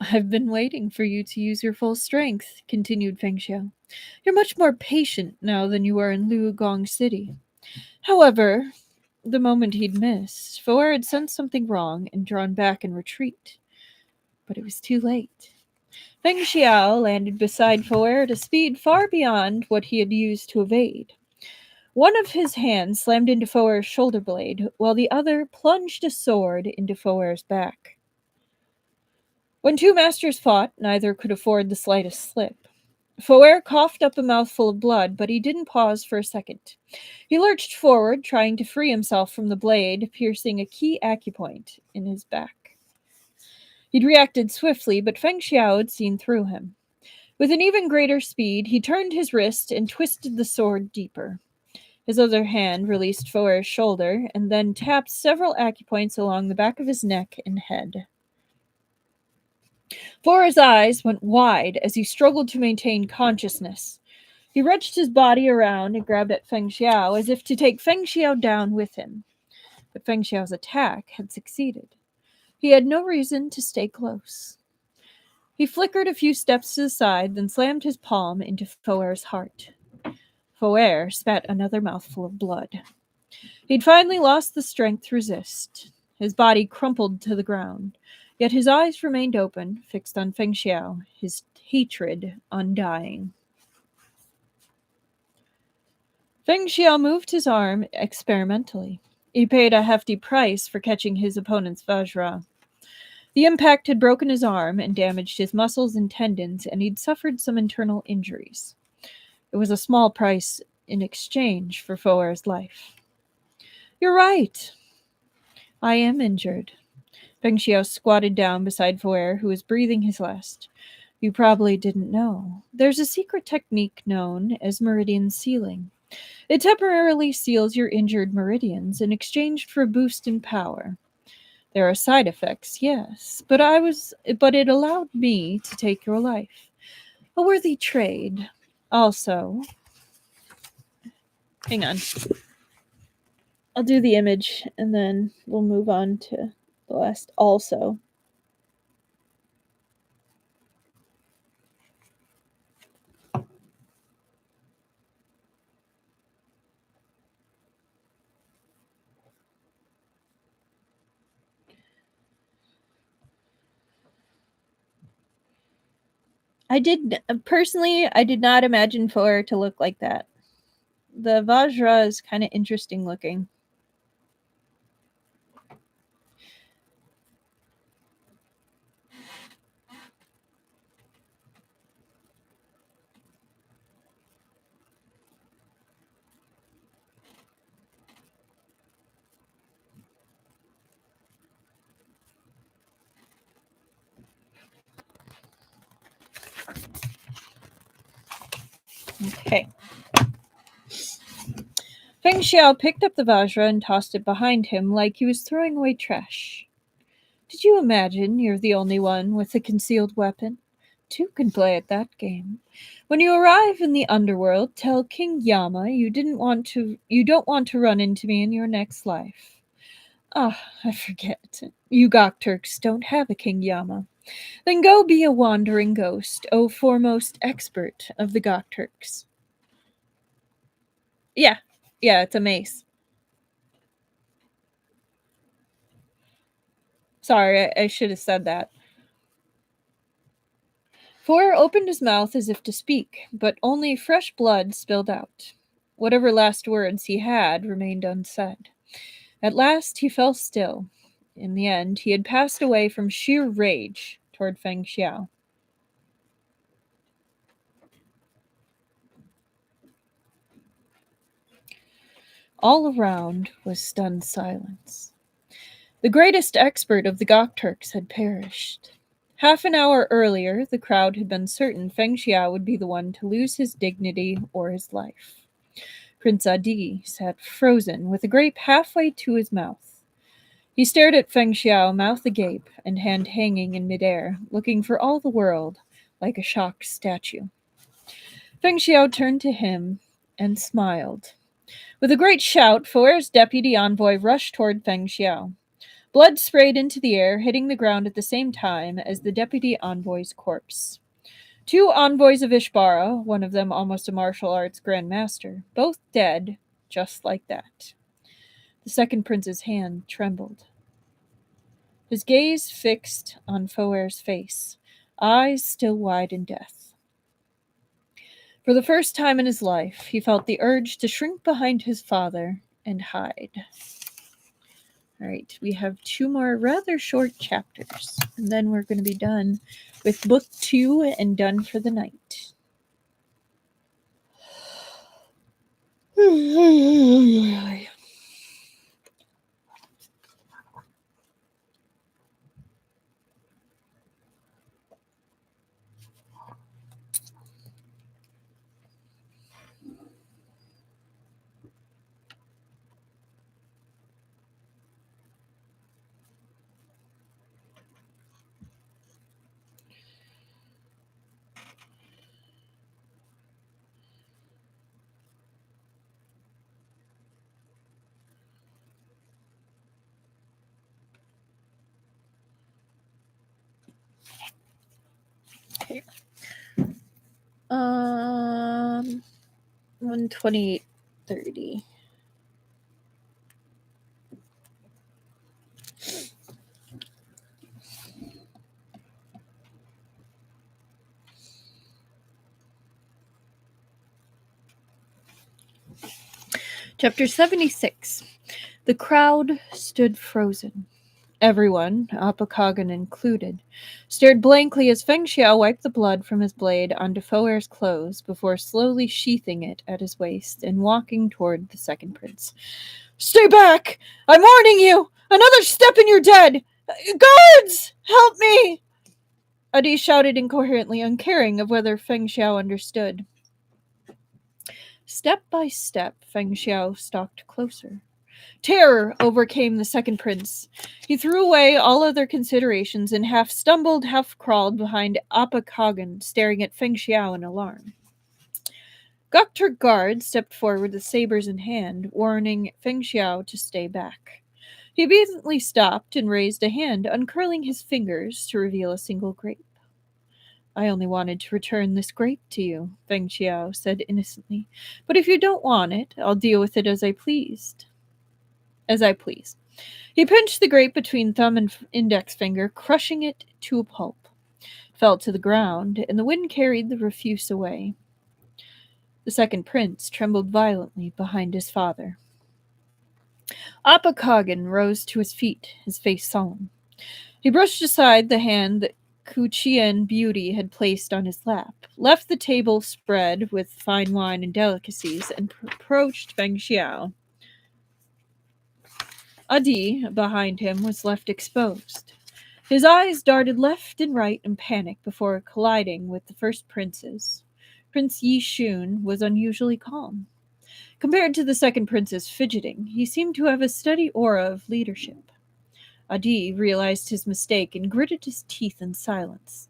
[SPEAKER 1] I've been waiting for you to use your full strength, continued Feng Xiao. You're much more patient now than you were in Luogong City. However, the moment he'd missed, Faware had sensed something wrong and drawn back in retreat. But it was too late. Feng Xiao landed beside Faware at a speed far beyond what he had used to evade. One of his hands slammed into Faware's shoulder blade, while the other plunged a sword into Faware's back. When two masters fought, neither could afford the slightest slip. Faware coughed up a mouthful of blood, but he didn't pause for a second. He lurched forward, trying to free himself from the blade, piercing a key acupoint in his back. He'd reacted swiftly, but Feng Xiao had seen through him. With an even greater speed, he turned his wrist and twisted the sword deeper. His other hand released Faware's shoulder and then tapped several acupoints along the back of his neck and head. Faware's eyes went wide as he struggled to maintain consciousness. He wrenched his body around and grabbed at Feng Xiao as if to take Feng Xiao down with him. But Feng Xiao's attack had succeeded. He had no reason to stay close. He flickered a few steps to the side, then slammed his palm into Faware's heart. Faware spat another mouthful of blood. He'd finally lost the strength to resist. His body crumpled to the ground, yet his eyes remained open, fixed on Feng Xiao, his hatred undying. Feng Xiao moved his arm experimentally. He paid a hefty price for catching his opponent's Vajra. The impact had broken his arm and damaged his muscles and tendons, and he'd suffered some internal injuries. It was a small price in exchange for Faware's life. You're right. I am injured. Feng Xiao squatted down beside Faware, who was breathing his last. You probably didn't know. There's a secret technique known as meridian sealing. It temporarily seals your injured meridians in exchange for a boost in power. There are side effects, yes, but it allowed me to take your life. A worthy trade. Also, hang on. I'll do the image and then we'll move on to the last also. Personally, I did not imagine Foer to look like that. The Vajra is kind of interesting looking. Okay. Feng Xiao picked up the Vajra and tossed it behind him like he was throwing away trash. Did you imagine you're the only one with a concealed weapon? Two can play at that game. When you arrive in the underworld, tell King Yama you don't want to run into me in your next life. Ah, I forget. You Gok Turks don't have a King Yama. Then go be a wandering ghost, O foremost expert of the Gok Turks. Yeah, it's a mace. Sorry, I should have said that. Foer opened his mouth as if to speak, but only fresh blood spilled out. Whatever last words he had remained unsaid. At last he fell still. In the end, he had passed away from sheer rage toward Feng Xiao. All around was stunned silence. The greatest expert of the Gok Turks had perished. Half an hour earlier, the crowd had been certain Feng Xiao would be the one to lose his dignity or his life. Prince Adi sat frozen, with a grape halfway to his mouth. He stared at Feng Xiao, mouth agape and hand hanging in midair, looking for all the world like a shocked statue. Feng Xiao turned to him and smiled. With a great shout, Foer's deputy envoy rushed toward Feng Xiao. Blood sprayed into the air, hitting the ground at the same time as the deputy envoy's corpse. Two envoys of Ishbara, one of them almost a martial arts grandmaster, both dead, just like that. The second prince's hand trembled. His gaze fixed on Foer's face, eyes still wide in death. For the first time in his life, he felt the urge to shrink behind his father and hide. All right, we have two more rather short chapters, and then we're going to be done with book 2 and done for the night. Okay. 128:30. Chapter 76. The crowd stood frozen. Everyone, Apakagan included, stared blankly as Feng Xiao wiped the blood from his blade onto Foer's clothes before slowly sheathing it at his waist and walking toward the second prince. "Stay back! I'm warning you! Another step and you're dead! Guards! Help me!" Adi shouted incoherently, uncaring of whether Feng Xiao understood. Step by step, Feng Xiao stalked closer. Terror overcame the second prince. He threw away all other considerations and half stumbled, half crawled behind Appa Kagan, staring at Feng Xiao in alarm. Gokturk guards stepped forward with sabers in hand, warning Feng Xiao to stay back. He obediently stopped and raised a hand, uncurling his fingers to reveal a single grape. "I only wanted to return this grape to you," Feng Xiao said innocently. "But if you don't want it, I'll deal with it as I please." He pinched the grape between thumb and index finger, crushing it to a pulp. fell to the ground, and the wind carried the refuse away. The second prince trembled violently behind his father. Appa Kagan rose to his feet, his face solemn. He brushed aside the hand that Kuchien Beauty had placed on his lap, left the table spread with fine wine and delicacies, and approached Feng Xiao. Adi, behind him, was left exposed. His eyes darted left and right in panic before colliding with the first prince's. Prince Yi Shun was unusually calm. Compared to the second prince's fidgeting, he seemed to have a steady aura of leadership. Adi realized his mistake and gritted his teeth in silence.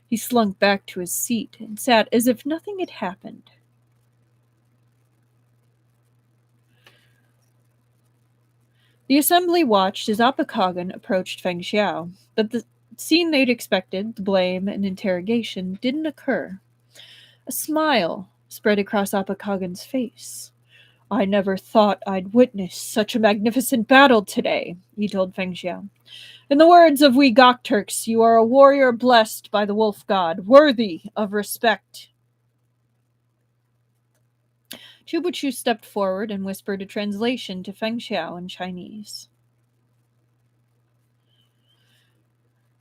[SPEAKER 1] He slunk back to his seat and sat as if nothing had happened. The assembly watched as Appa Kagan approached Feng Xiao, but the scene they'd expected, the blame and interrogation, didn't occur. A smile spread across Appa Kagan's face. "I never thought I'd witness such a magnificent battle today," he told Feng Xiao. "In the words of we Gokturks, you are a warrior blessed by the wolf god, worthy of respect." Chubuchu stepped forward and whispered a translation to Feng Xiao in Chinese.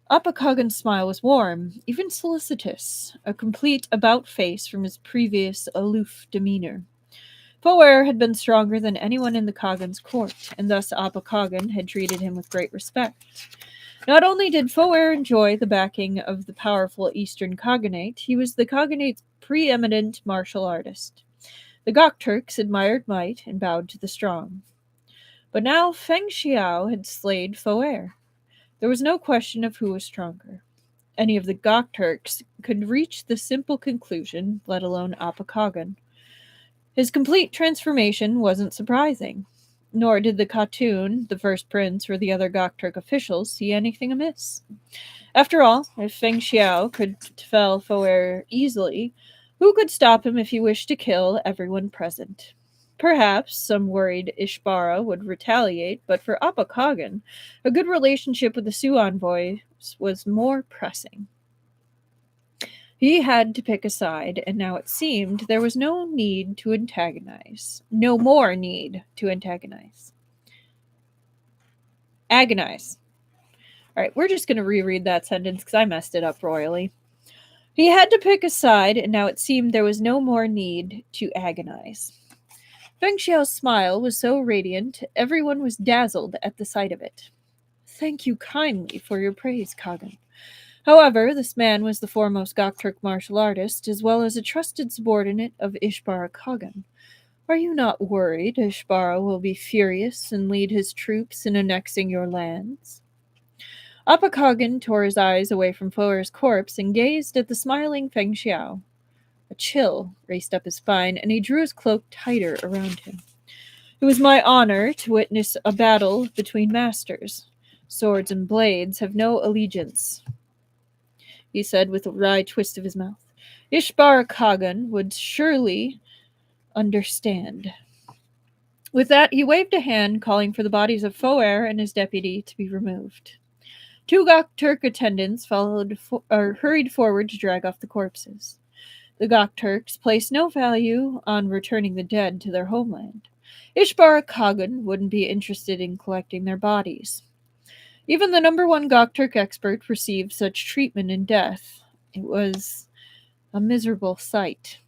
[SPEAKER 1] Appa Kagan's smile was warm, even solicitous, a complete about-face from his previous aloof demeanor. Foer had been stronger than anyone in the Kagan's court, and thus Appa Kagan had treated him with great respect. Not only did Foer enjoy the backing of the powerful Eastern Khaganate, he was the Khaganate's preeminent martial artist. The Gokturks admired might and bowed to the strong. But now Feng Xiao had slayed Foer. There was no question of who was stronger. Any of the Gokturks could reach the simple conclusion, let alone Appa Kagan. His complete transformation wasn't surprising, nor did the Khatun, the first prince, or the other Gokturk officials see anything amiss. After all, if Feng Xiao could fell Foer easily, who could stop him if he wished to kill everyone present? Perhaps some worried Ishbara would retaliate, but for Appa Kagan, a good relationship with the Sioux envoys was more pressing. He had to pick a side, and now it seemed there was no need to antagonize. No more need to antagonize. Agonize. All right, we're just going to reread that sentence because I messed it up royally. He had to pick a side, and now it seemed there was no more need to agonize. Feng Xiao's smile was so radiant, everyone was dazzled at the sight of it. "Thank you kindly for your praise, Kagan. However, this man was the foremost Gokturk martial artist, as well as a trusted subordinate of Ishbara Kagan. Are you not worried Ishbara will be furious and lead his troops in annexing your lands?" Appa Kagan tore his eyes away from Foer's corpse and gazed at the smiling Feng Xiao. A chill raced up his spine, and he drew his cloak tighter around him. "It was my honor to witness a battle between masters. Swords and blades have no allegiance," he said with a wry twist of his mouth. "Ishbara Kagan would surely understand." With that, he waved a hand, calling for the bodies of Foer and his deputy to be removed. Two Gokturk attendants hurried forward to drag off the corpses. The Gokturks placed no value on returning the dead to their homeland. Ishbara Kagan wouldn't be interested in collecting their bodies. Even the number one Gokturk expert received such treatment in death. It was a miserable sight.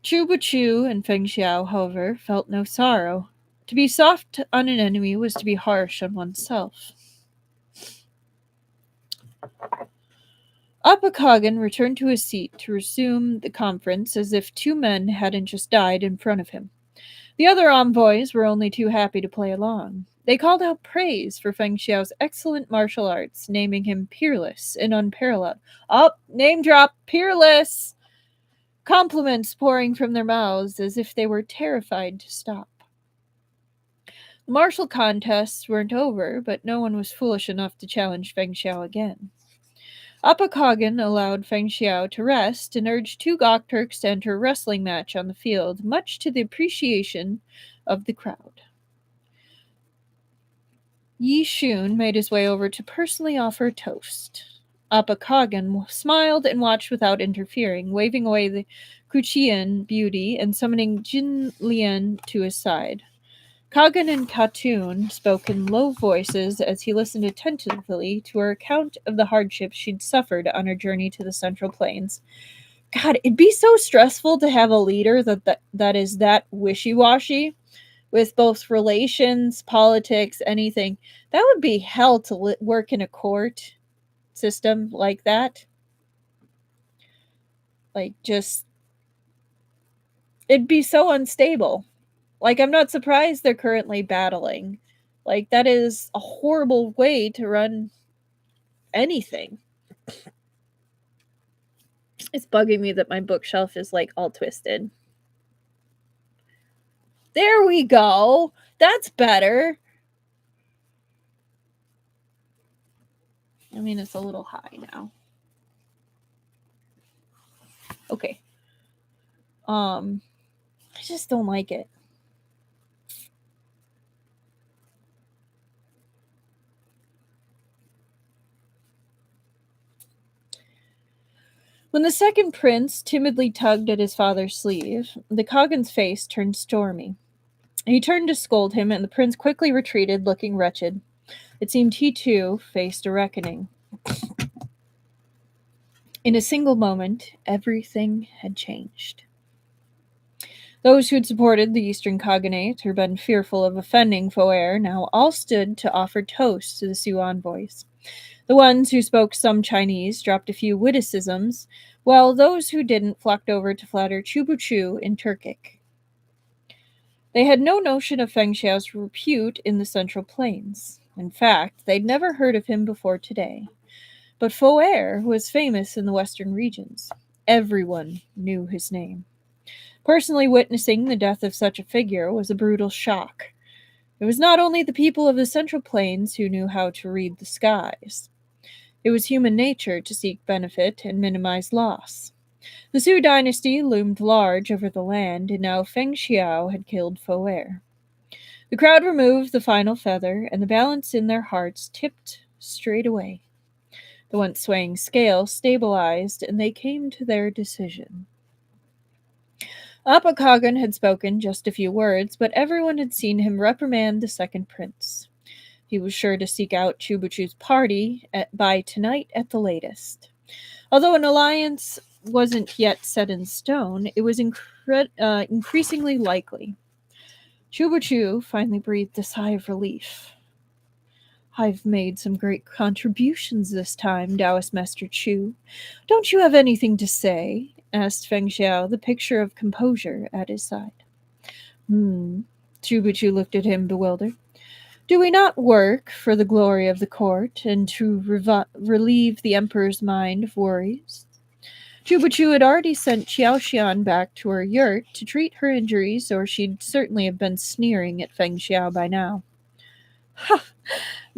[SPEAKER 1] Chubuchu and Feng Xiao, however, felt no sorrow. To be soft on an enemy was to be harsh on oneself. Appa Kagan returned to his seat to resume the conference as if two men hadn't just died in front of him. The other envoys were only too happy to play along. They called out praise for Feng Xiao's excellent martial arts, naming him peerless and unparalleled. Name drop, peerless! Compliments pouring from their mouths as if they were terrified to stop. The martial contests weren't over, but no one was foolish enough to challenge Feng Xiao again. Appa Kagan allowed Feng Xiao to rest and urged two Gokturks to enter a wrestling match on the field, much to the appreciation of the crowd. Yi Shun made his way over to personally offer a toast. Appa Kagan smiled and watched without interfering, waving away the Kuchian beauty and summoning Jin Lian to his side. Kagan and Khatun spoke in low voices as he listened attentively to her account of the hardships she'd suffered on her journey to the Central Plains. God, it'd be so stressful to have a leader that is that wishy-washy with both relations, politics, anything. That would be hell to work in a court system like that. Like, just, it'd be so unstable. Like, I'm not surprised they're currently battling. Like, that is a horrible way to run anything. It's bugging me that my bookshelf is like all twisted. There we go. That's better. I mean, it's a little high now. Okay. I just don't like it. When the second prince timidly tugged at his father's sleeve, the Kagan's face turned stormy. He turned to scold him, and the prince quickly retreated, looking wretched. It seemed he, too, faced a reckoning. In a single moment, everything had changed. Those who had supported the Eastern Khaganate or been fearful of offending Foer now all stood to offer toast to the Sioux envoys. The ones who spoke some Chinese dropped a few witticisms, while those who didn't flocked over to flatter Chubuchu in Turkic. They had no notion of Feng Xiao's repute in the Central Plains. In fact, they'd never heard of him before today. But Foer was famous in the western regions. Everyone knew his name. Personally witnessing the death of such a figure was a brutal shock. It was not only the people of the Central Plains who knew how to read the skies. It was human nature to seek benefit and minimize loss. The Sioux dynasty loomed large over the land, and now Feng Xiao had killed Foer. The crowd removed the final feather, and the balance in their hearts tipped straight away. The once swaying scale stabilized, and they came to their decision. Appa Kagan had spoken just a few words, but everyone had seen him reprimand the second prince. He was sure to seek out Chubuchu's party by tonight at the latest. Although an alliance wasn't yet set in stone, it was increasingly likely. Chubuchu finally breathed a sigh of relief. I've made some great contributions this time, Taoist Master Chu. Don't you have anything to say? Asked Feng Xiao, the picture of composure at his side. Chubuchu looked at him bewildered. Do we not work for the glory of the court and to relieve the emperor's mind of worries? Chubuchu had already sent Xiaoxian back to her yurt to treat her injuries, or she'd certainly have been sneering at Feng Xiao by now. Ha!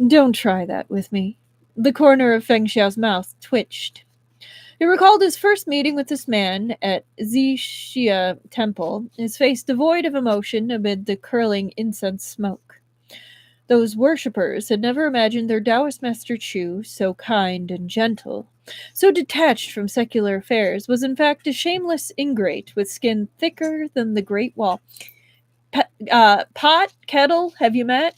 [SPEAKER 1] Don't try that with me. The corner of Feng Xiao's mouth twitched. He recalled his first meeting with this man at Zixia Temple, his face devoid of emotion amid the curling incense smoke. Those worshippers had never imagined their Taoist Master Chu so kind and gentle, so detached from secular affairs, was in fact a shameless ingrate with skin thicker than the Great Wall. Pot, kettle, have you met?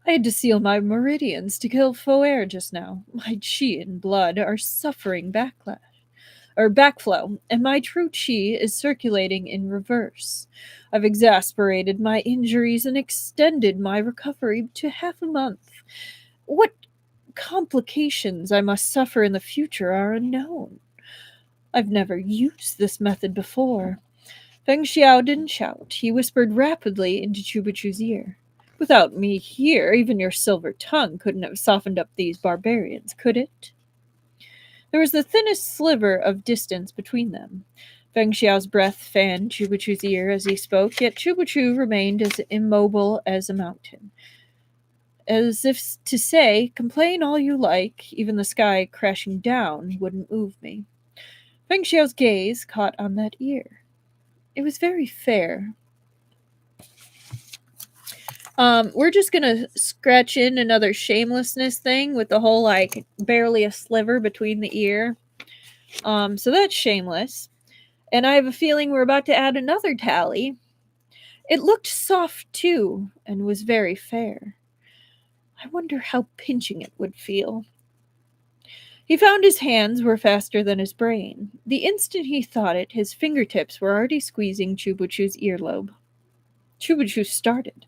[SPEAKER 1] I had to seal my meridians to kill Foer just now. My chi and blood are suffering backflow, and my true chi is circulating in reverse. I've exasperated my injuries and extended my recovery to half a month. What complications I must suffer in the future are unknown. I've never used this method before. Feng Xiao didn't shout. He whispered rapidly into Chubuchu's ear. Without me here, even your silver tongue couldn't have softened up these barbarians, could it? There was the thinnest sliver of distance between them. Feng Xiao's breath fanned Chubuchu's ear as he spoke, yet Chubuchu remained as immobile as a mountain. As if to say, complain all you like, even the sky crashing down wouldn't move me. Feng Xiao's gaze caught on that ear. It was very fair. We're just gonna scratch in another shamelessness thing with the whole like barely a sliver between the ear. So that's shameless. And I have a feeling we're about to add another tally. It looked soft too, and was very fair. I wonder how pinching it would feel. He found his hands were faster than his brain. The instant he thought it, his fingertips were already squeezing Chubuchu's earlobe. Chubuchu started.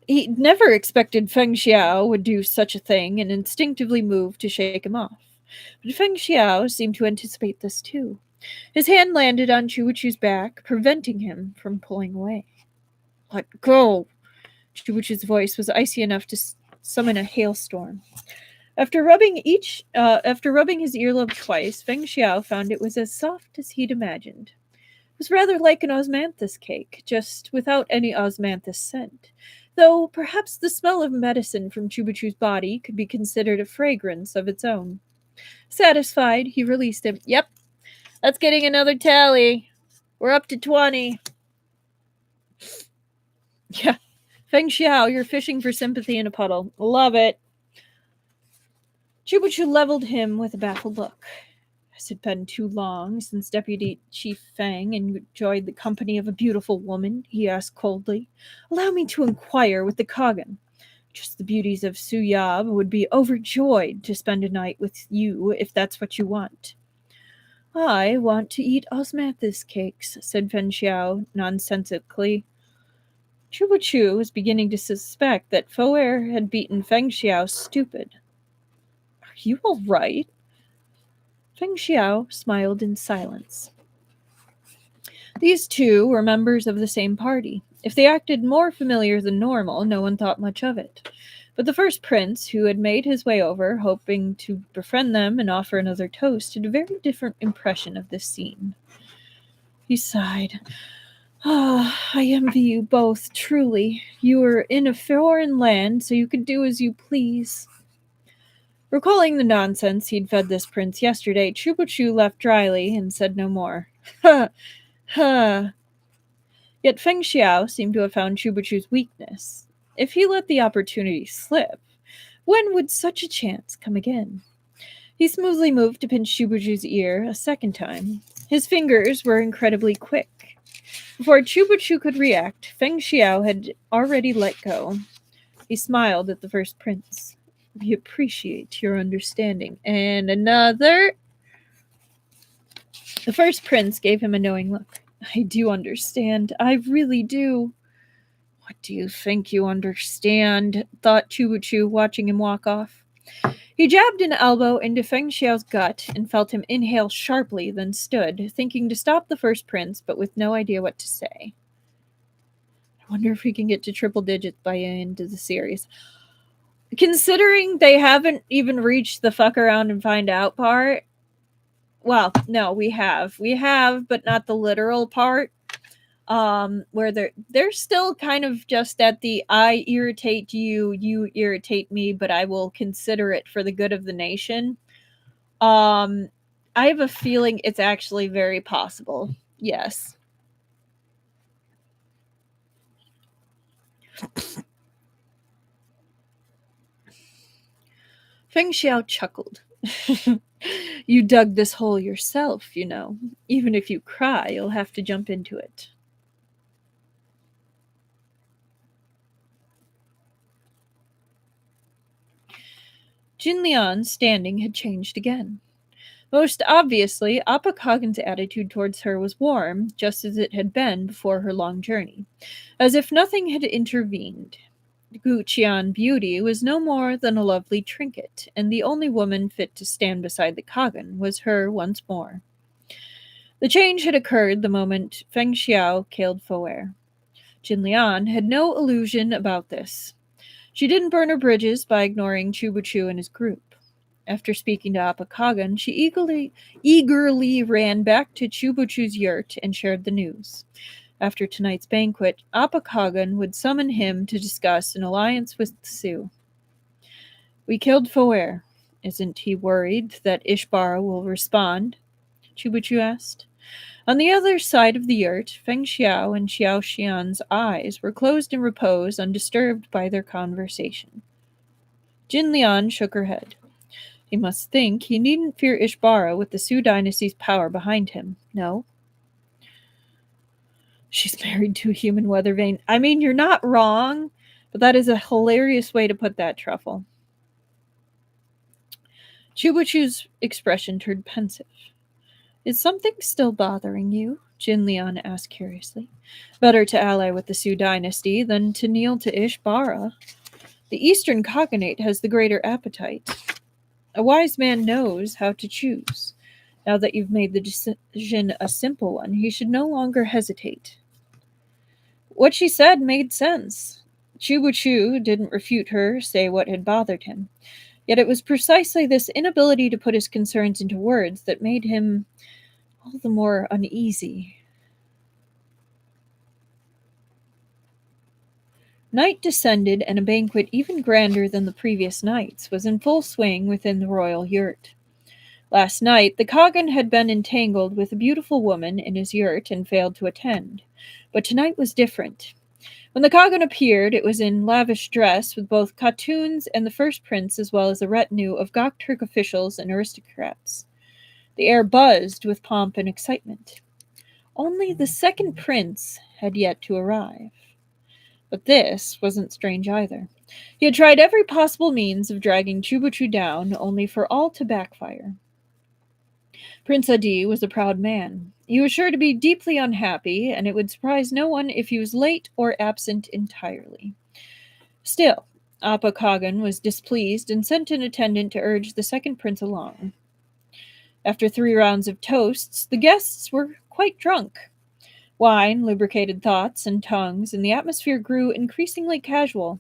[SPEAKER 1] He never expected Feng Xiao would do such a thing and instinctively moved to shake him off. But Feng Xiao seemed to anticipate this too. His hand landed on Chubuchu's back, preventing him from pulling away. Let go! Chubuchu's voice was icy enough to summon a hailstorm. After rubbing his earlobe twice, Feng Xiao found it was as soft as he'd imagined. It was rather like an osmanthus cake, just without any osmanthus scent. Though perhaps the smell of medicine from Chubuchu's body could be considered a fragrance of its own. Satisfied, he released him. Yep, that's getting another tally. We're up to 20. Yeah. Feng Xiao, you're fishing for sympathy in a puddle. Love it. Chubuchu leveled him with a baffled look. Has it been too long since Deputy Chief Fang enjoyed the company of a beautiful woman? He asked coldly. Allow me to inquire with the Kagan. Just the beauties of Suyab would be overjoyed to spend a night with you if that's what you want. I want to eat osmanthus cakes, said Fen Xiao nonsensically. Chubuchu was beginning to suspect that Foer had beaten Feng Xiao stupid. Are you all right? Feng Xiao smiled in silence. These two were members of the same party. If they acted more familiar than normal, no one thought much of it. But the first prince, who had made his way over, hoping to befriend them and offer another toast, had a very different impression of this scene. He sighed. Ah, I envy you both, truly. You are in a foreign land, so you can do as you please. Recalling the nonsense he'd fed this prince yesterday, Chubuchu laughed dryly and said no more. Ha! Ha! Yet Feng Xiao seemed to have found Chubuchu's weakness. If he let the opportunity slip, when would such a chance come again? He smoothly moved to pinch Chubuchu's ear a second time. His fingers were incredibly quick. Before Chubuchu could react, Feng Xiao had already let go. He smiled at the first prince. We appreciate your understanding. And another. The first prince gave him a knowing look. I do understand. I really do. What do you think you understand? Thought Chubuchu, watching him walk off. He jabbed an elbow into Feng Xiao's gut and felt him inhale sharply, then stood, thinking to stop the first prince, but with no idea what to say. I wonder if we can get to triple digits by the end of the series. Considering they haven't even reached the fuck around and find out part, well, no, we have, but not the literal part. Where they're still kind of just at the I irritate you, you irritate me, but I will consider it for the good of the nation. I have a feeling it's actually very possible. Yes. Feng Xiao chuckled. You dug this hole yourself, you know. Even if you cry, you'll have to jump into it. Jin Lian's standing had changed again. Most obviously, Appa Kagan's attitude towards her was warm, just as it had been before her long journey, as if nothing had intervened. Guqian beauty was no more than a lovely trinket, and the only woman fit to stand beside the Kagan was her once more. The change had occurred the moment Feng Xiao killed Foer. Jin Lian had no illusion about this. She didn't burn her bridges by ignoring Chubuchu and his group. After speaking to Appa Kagan, she eagerly ran back to Chubuchu's yurt and shared the news. After tonight's banquet, Appa Kagan would summon him to discuss an alliance with Su. We killed Foer. Isn't he worried that Ishbara will respond? Chubuchu asked. On the other side of the yurt, Feng Xiao and Xiao Xian's eyes were closed in repose, undisturbed by their conversation. Jin Lian shook her head. He must think he needn't fear Ishbara with the Su dynasty's power behind him. No. She's married to a human weather vane. I mean, you're not wrong, but that is a hilarious way to put that, Truffle. Chubuchu's expression turned pensive. Is something still bothering you? Jin Lian asked curiously. Better to ally with the Su dynasty than to kneel to Ishbara. The Eastern Cognate has the greater appetite. A wise man knows how to choose. Now that you've made the decision a simple one, he should no longer hesitate. What she said made sense. Chubuchu didn't refute her, say what had bothered him. Yet it was precisely this inability to put his concerns into words that made him all the more uneasy. Night descended, and a banquet even grander than the previous nights was in full swing within the royal yurt. Last night, the Kagan had been entangled with a beautiful woman in his yurt and failed to attend. But tonight was different. When the Kagan appeared, it was in lavish dress, with both Khatuns and the first prince, as well as a retinue of Gokturk officials and aristocrats. The air buzzed with pomp and excitement. Only the second prince had yet to arrive. But this wasn't strange either. He had tried every possible means of dragging Chubuchu down, only for all to backfire. Prince Adi was a proud man. He was sure to be deeply unhappy, and it would surprise no one if he was late or absent entirely. Still, Appa Kagan was displeased and sent an attendant to urge the second prince along. After 3 rounds of toasts, the guests were quite drunk. Wine lubricated thoughts and tongues, and the atmosphere grew increasingly casual.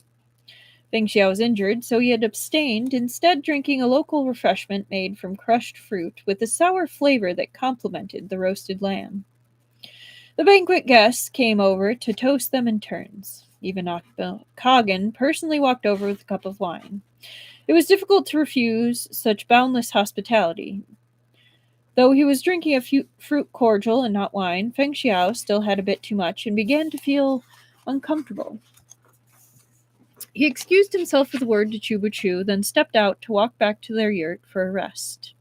[SPEAKER 1] Feng Xiao was injured, so he had abstained, instead drinking a local refreshment made from crushed fruit with a sour flavor that complemented the roasted lamb. The banquet guests came over to toast them in turns. Even Kagan personally walked over with a cup of wine. It was difficult to refuse such boundless hospitality. Though he was drinking a fruit cordial and not wine, Feng Xiao still had a bit too much and began to feel uncomfortable. He excused himself with a word to Chubuchu, then stepped out to walk back to their yurt for a rest.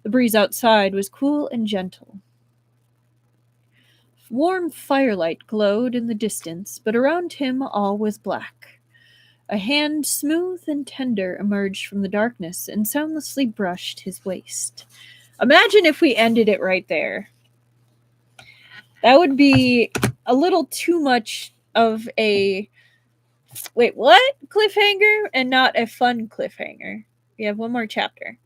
[SPEAKER 1] The breeze outside was cool and gentle. Warm firelight glowed in the distance, but around him all was black. A hand smooth and tender emerged from the darkness and soundlessly brushed his waist. Imagine if we ended it right there. That would be a little too much of a wait, what? Cliffhanger and not a fun cliffhanger. We have one more chapter.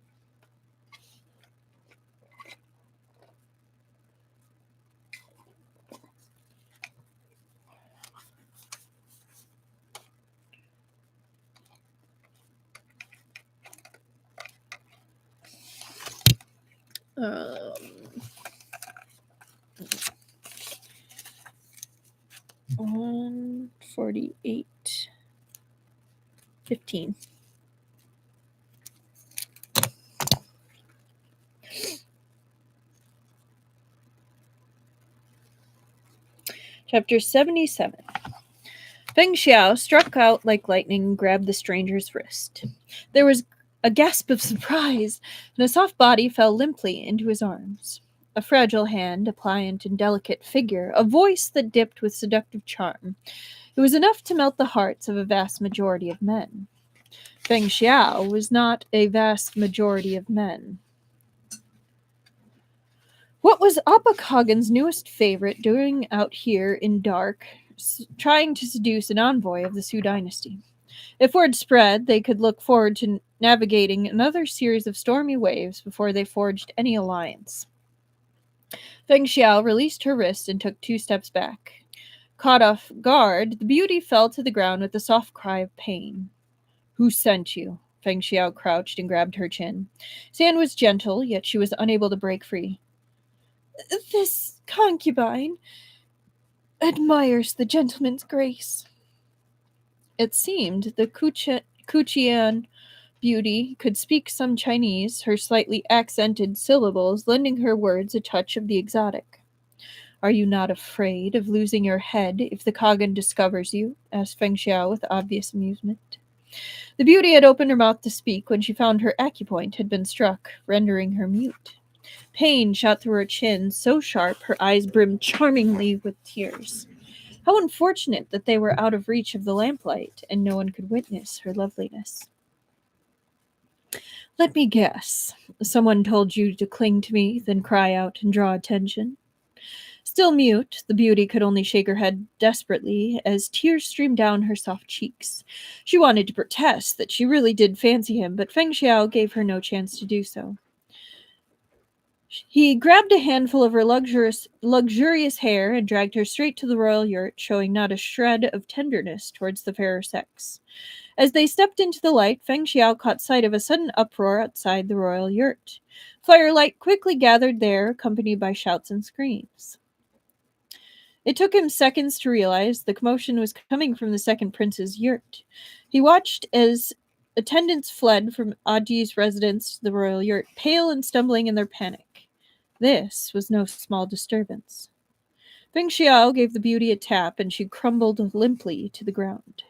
[SPEAKER 1] Um, 148. 15. Chapter 77. Feng Xiao struck out like lightning and grabbed the stranger's wrist. There was a gasp of surprise, and a soft body fell limply into his arms. A fragile hand, a pliant and delicate figure, a voice that dipped with seductive charm. It was enough to melt the hearts of a vast majority of men. Feng Xiao was not a vast majority of men. What was Appa Kagan's newest favorite doing out here in dark, trying to seduce an envoy of the Su dynasty? If word spread, they could look forward to navigating another series of stormy waves before they forged any alliance. Feng Xiao released her wrist and took 2 steps back. Caught off guard, the beauty fell to the ground with a soft cry of pain. Who sent you? Feng Xiao crouched and grabbed her chin. His hand was gentle, yet she was unable to break free. This concubine admires the gentleman's grace. It seemed the Kuchian beauty could speak some Chinese, her slightly accented syllables lending her words a touch of the exotic. "Are you not afraid of losing your head if the Kagan discovers you?" asked Feng Xiao with obvious amusement. The beauty had opened her mouth to speak when she found her acupoint had been struck, rendering her mute. Pain shot through her chin, so sharp her eyes brimmed charmingly with tears. How unfortunate that they were out of reach of the lamplight, and no one could witness her loveliness. "Let me guess. Someone told you to cling to me, then cry out and draw attention." Still mute, the beauty could only shake her head desperately as tears streamed down her soft cheeks. She wanted to protest that she really did fancy him, but Feng Xiao gave her no chance to do so. He grabbed a handful of her luxurious hair and dragged her straight to the royal yurt, showing not a shred of tenderness towards the fairer sex. As they stepped into the light, Feng Xiao caught sight of a sudden uproar outside the royal yurt. Firelight quickly gathered there, accompanied by shouts and screams. It took him seconds to realize the commotion was coming from the second prince's yurt. He watched as attendants fled from Adi's residence to the royal yurt, pale and stumbling in their panic. This was no small disturbance. Feng Xiao gave the beauty a tap, and she crumbled limply to the ground.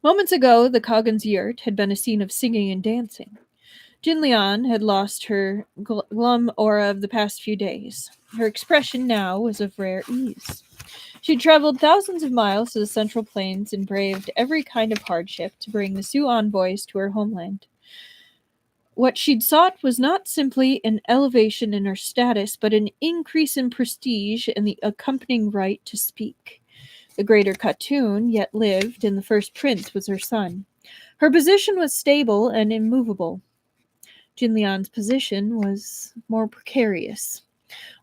[SPEAKER 1] Moments ago, the Kagan's yurt had been a scene of singing and dancing. Jin Lian had lost her glum aura of the past few days. Her expression now was of rare ease. She'd traveled thousands of miles to the Central Plains and braved every kind of hardship to bring the Sioux envoys to her homeland. What she'd sought was not simply an elevation in her status, but an increase in prestige and the accompanying right to speak. The greater Khatun yet lived, and the first prince was her son. Her position was stable and immovable. Jinlian's position was more precarious.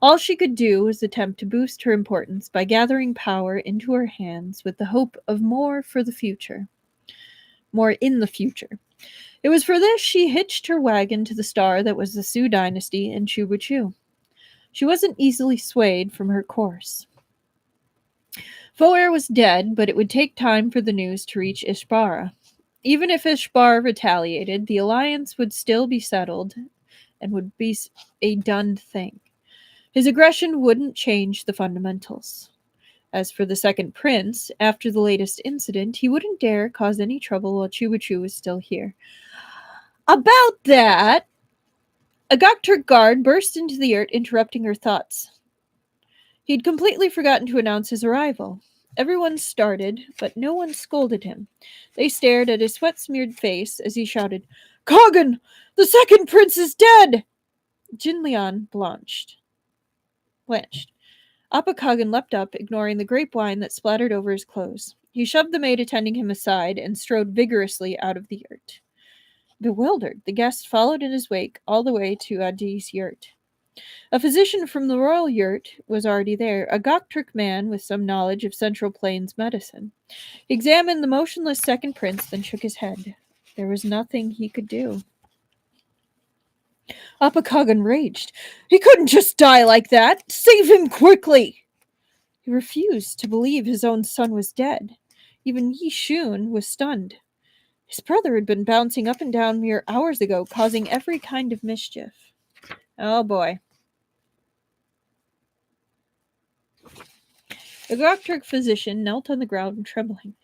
[SPEAKER 1] All she could do was attempt to boost her importance by gathering power into her hands with the hope of more in the future. It was for this she hitched her wagon to the star that was the Sioux dynasty in Chubuchu. She wasn't easily swayed from her course. Foer was dead, but it would take time for the news to reach Ishbara. Even if Ishbar retaliated, the alliance would still be settled and would be a done thing. His aggression wouldn't change the fundamentals. As for the second prince, after the latest incident, he wouldn't dare cause any trouble while Chubachu was still here. About that, a Gokturk guard burst into the yurt, interrupting her thoughts. He'd completely forgotten to announce his arrival. Everyone started, but no one scolded him. They stared at his sweat-smeared face as he shouted, "Kagan! The second prince is dead!" Jinlian blanched. Appa Kagan leapt up, ignoring the grape wine that splattered over his clothes. He shoved the maid attending him aside and strode vigorously out of the yurt. Bewildered, the guest followed in his wake all the way to Adi's yurt. A physician from the royal yurt was already there, a Gokturk man with some knowledge of Central Plains medicine. He examined the motionless second prince, then shook his head. There was nothing he could do. Appa Kagan raged. "He couldn't just die like that! Save him quickly!" He refused to believe his own son was dead. Even Yi Shun was stunned. His brother had been bouncing up and down mere hours ago, causing every kind of mischief. Oh boy. The Gokturk physician knelt on the ground, trembling.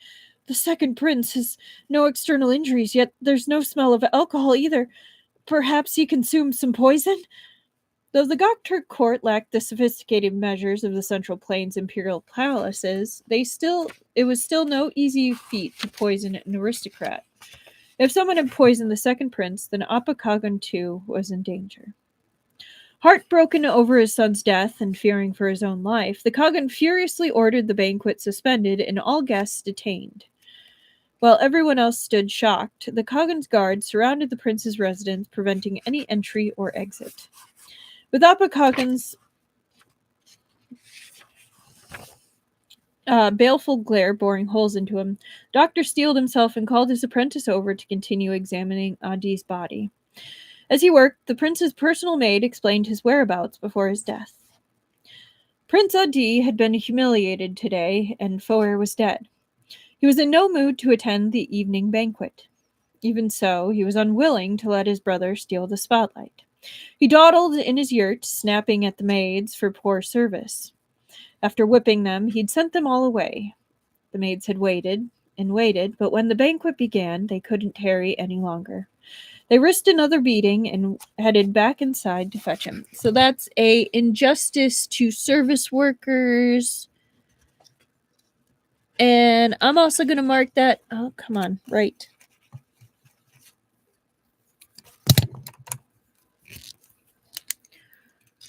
[SPEAKER 1] "The second prince has no external injuries, yet there's no smell of alcohol either. Perhaps he consumed some poison?" Though the Gokturk court lacked the sophisticated measures of the Central Plains imperial palaces, it was still no easy feat to poison an aristocrat. If someone had poisoned the second prince, then Appa Kagan too was in danger. Heartbroken over his son's death and fearing for his own life, the Kagan furiously ordered the banquet suspended and all guests detained. While everyone else stood shocked, the Kagan's guards surrounded the prince's residence, preventing any entry or exit. With Appa Kagan's baleful glare boring holes into him, Doctor steeled himself and called his apprentice over to continue examining Adi's body. As he worked, the prince's personal maid explained his whereabouts before his death. Prince Adi had been humiliated today, and Foer was dead. He was in no mood to attend the evening banquet. Even so, he was unwilling to let his brother steal the spotlight. He dawdled in his yurt, snapping at the maids for poor service. After whipping them, he'd sent them all away. The maids had waited and waited, but when the banquet began, they couldn't tarry any longer. They risked another beating and headed back inside to fetch him. So that's a injustice to service workers. And I'm also going to mark that. Oh, come on. Right.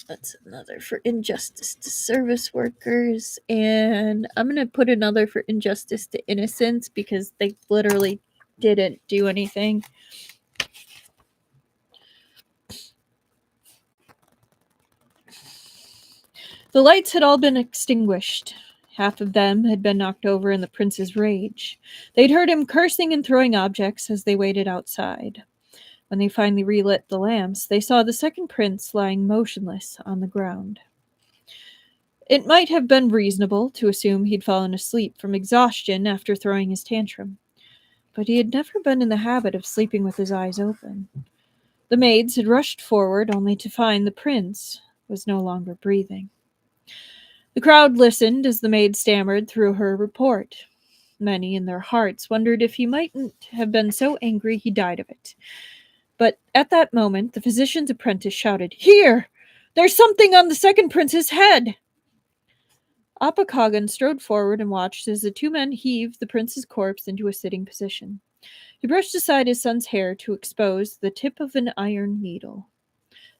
[SPEAKER 1] That's another for injustice to service workers. And I'm going to put another for injustice to innocents because they literally didn't do anything. The lights had all been extinguished. Half of them had been knocked over in the prince's rage. They'd heard him cursing and throwing objects as they waited outside. When they finally relit the lamps, they saw the second prince lying motionless on the ground. It might have been reasonable to assume he'd fallen asleep from exhaustion after throwing his tantrum, but he had never been in the habit of sleeping with his eyes open. The maids had rushed forward only to find the prince was no longer breathing. The crowd listened as the maid stammered through her report. Many in their hearts wondered if he mightn't have been so angry he died of it. But at that moment, the physician's apprentice shouted, "Here! There's something on the second prince's head!" Apakagan strode forward and watched as the two men heaved the prince's corpse into a sitting position. He brushed aside his son's hair to expose the tip of an iron needle.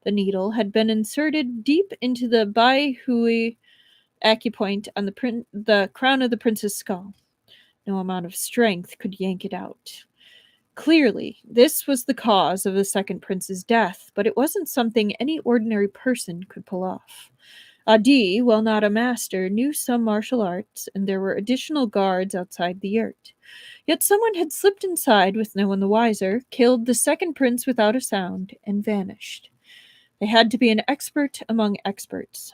[SPEAKER 1] The needle had been inserted deep into the Bai-Hui acupoint on the crown of the prince's skull. No amount of strength could yank it out. Clearly, this was the cause of the second prince's death, but it wasn't something any ordinary person could pull off. Adi, while not a master, knew some martial arts, and there were additional guards outside the yurt. Yet someone had slipped inside with no one the wiser, killed the second prince without a sound, and vanished. They had to be an expert among experts.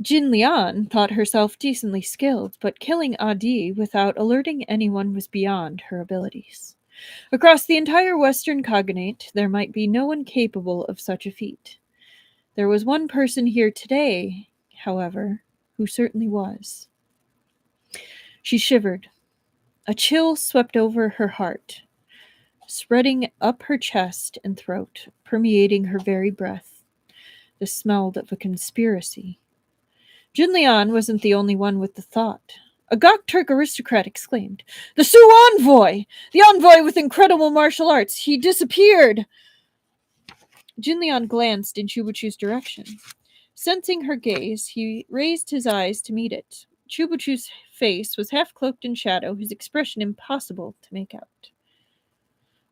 [SPEAKER 1] Jin Lian thought herself decently skilled, but killing Adi without alerting anyone was beyond her abilities. Across the entire Western Cognate, there might be no one capable of such a feat. There was one person here today, however, who certainly was. She shivered. A chill swept over her heart, spreading up her chest and throat, permeating her very breath. This smelled of a conspiracy. Jin Lian wasn't the only one with the thought. A Gokturk aristocrat exclaimed, "The Sioux envoy! The envoy with incredible martial arts! He disappeared!" Jin Lian glanced in Chubuchu's direction. Sensing her gaze, he raised his eyes to meet it. Chubuchu's face was half cloaked in shadow, his expression impossible to make out.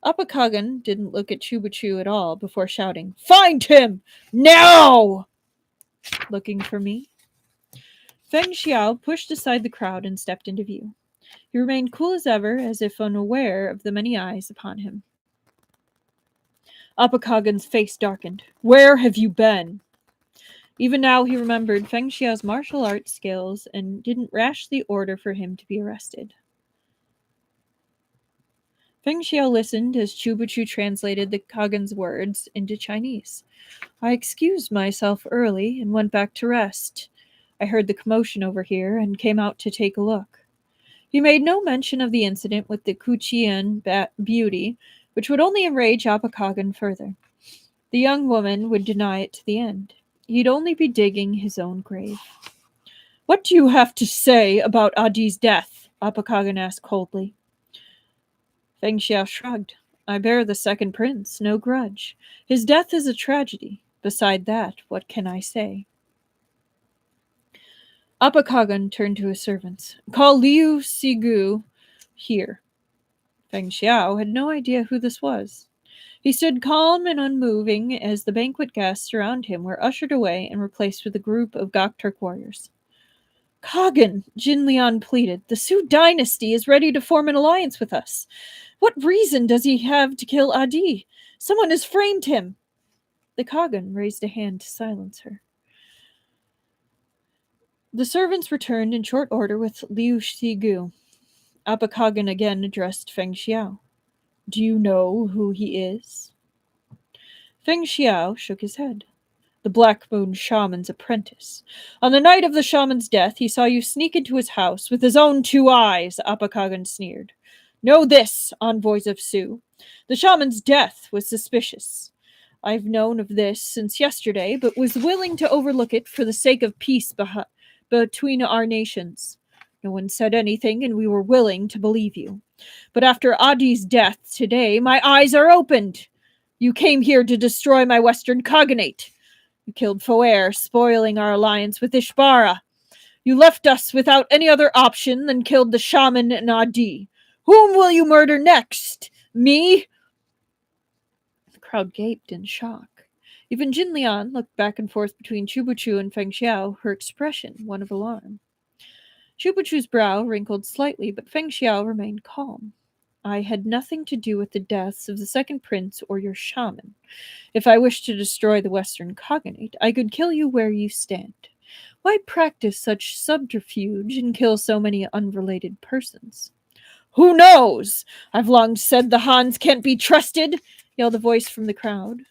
[SPEAKER 1] Apakagan didn't look at Chubuchu at all before shouting, "Find him! Now!" "Looking for me?" Feng Xiao pushed aside the crowd and stepped into view. He remained cool as ever, as if unaware of the many eyes upon him. Apakagan's face darkened. "Where have you been?" Even now he remembered Feng Xiao's martial arts skills and didn't rashly order for him to be arrested. Feng Xiao listened as Chubuchu translated the Kagan's words into Chinese. "I excused myself early and went back to rest. I heard the commotion over here and came out to take a look." He made no mention of the incident with the Kuchian beauty, which would only enrage Apakagan further. The young woman would deny it to the end. He'd only be digging his own grave. "What do you have to say about Adi's death?" Apakagan asked coldly. Feng Xiao shrugged. "I bear the second prince no grudge. His death is a tragedy. Beside that, what can I say?" Apakagan turned to his servants. "Call Liu Sigu here." Feng Xiao had no idea who this was. He stood calm and unmoving as the banquet guests around him were ushered away and replaced with a group of Gokturk warriors. "Kagan," Jin Lian pleaded, "the Sioux dynasty is ready to form an alliance with us. What reason does he have to kill Adi? Someone has framed him." The Kagan raised a hand to silence her. The servants returned in short order with Liu Shigu. Apakagan again addressed Feng Xiao. "Do you know who he is?" Feng Xiao shook his head. The Black Moon Shaman's apprentice. On the night of the shaman's death, he saw you sneak into his house with his own 2 eyes, Apakagan sneered. Know this, envoys of Su. The shaman's death was suspicious. I've known of this since yesterday, but was willing to overlook it for the sake of peace between our nations. No one said anything, and we were willing to believe you. But after Adi's death today, my eyes are opened. You came here to destroy my western cognate. You killed Foer, spoiling our alliance with Ishbara. You left us without any other option than killed the shaman and Adi. Whom will you murder next? Me? The crowd gaped in shock. Even Jin Lian looked back and forth between Chubuchu and Feng Xiao, her expression one of alarm. Chubuchu's brow wrinkled slightly, but Feng Xiao remained calm. I had nothing to do with the deaths of the second prince or your shaman. If I wished to destroy the western cognate, I could kill you where you stand. Why practice such subterfuge and kill so many unrelated persons? Who knows? I've long said the Hans can't be trusted, yelled a voice from the crowd.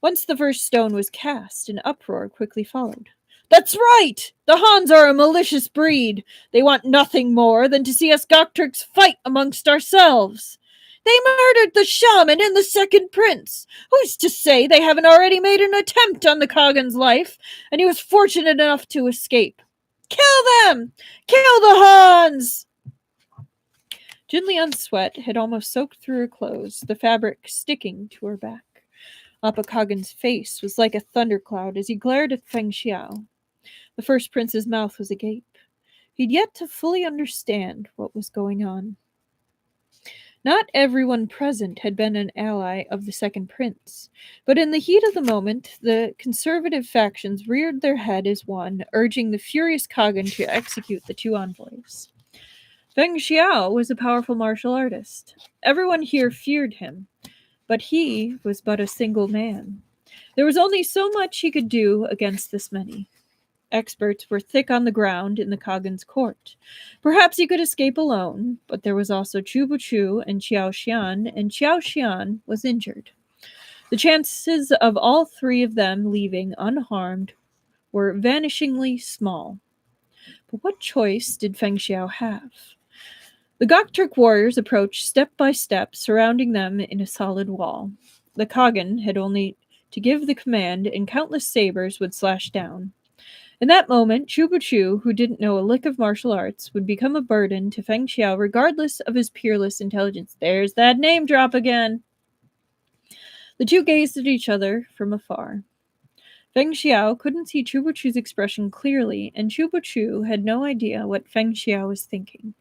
[SPEAKER 1] Once the first stone was cast, an uproar quickly followed. That's right! The Hans are a malicious breed. They want nothing more than to see us Gokturks fight amongst ourselves. They murdered the shaman and the second prince. Who's to say they haven't already made an attempt on the Kagan's life, and he was fortunate enough to escape? Kill them! Kill the Hans! Jin Lian's sweat had almost soaked through her clothes, the fabric sticking to her back. Apakagan's face was like a thundercloud as he glared at Feng Xiao. The first prince's mouth was agape. He'd yet to fully understand what was going on. Not everyone present had been an ally of the second prince, but in the heat of the moment, the conservative factions reared their head as one, urging the furious Kagan to execute the 2 envoys. Feng Xiao was a powerful martial artist. Everyone here feared him, but he was but a single man. There was only so much he could do against this many. Experts were thick on the ground in the Kagan's court. Perhaps he could escape alone, but there was also Chubuchu and Xiao Xian was injured. The chances of all 3 of them leaving unharmed were vanishingly small. But what choice did Feng Xiao have? The Gokturk warriors approached step by step, surrounding them in a solid wall. The Kagan had only to give the command, and countless sabers would slash down. In that moment, Chubuchu, who didn't know a lick of martial arts, would become a burden to Feng Xiao regardless of his peerless intelligence. There's that name drop again! The 2 gazed at each other from afar. Feng Xiao couldn't see Chubuchu's expression clearly, and Chubuchu had no idea what Feng Xiao was thinking.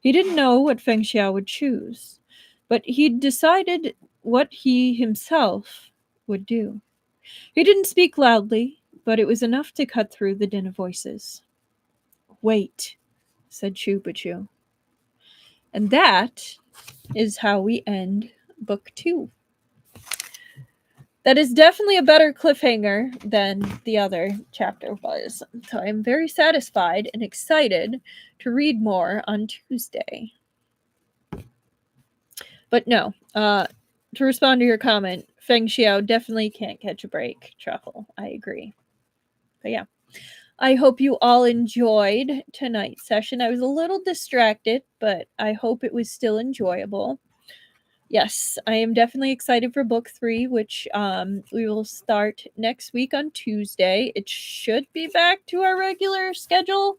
[SPEAKER 1] He didn't know what Feng Xiao would choose, but he'd decided what he himself would do. He didn't speak loudly, but it was enough to cut through the din of voices. Wait, said Chubuchu. And that is how we end book 2. That is definitely a better cliffhanger than the other chapter was. So I'm very satisfied and excited to read more on Tuesday. But no, to respond to your comment, Feng Xiao definitely can't catch a break. Truffle, I agree. But yeah, I hope you all enjoyed tonight's session. I was a little distracted, but I hope it was still enjoyable. Yes, I am definitely excited for book 3, which we will start next week on Tuesday. It should be back to our regular schedule.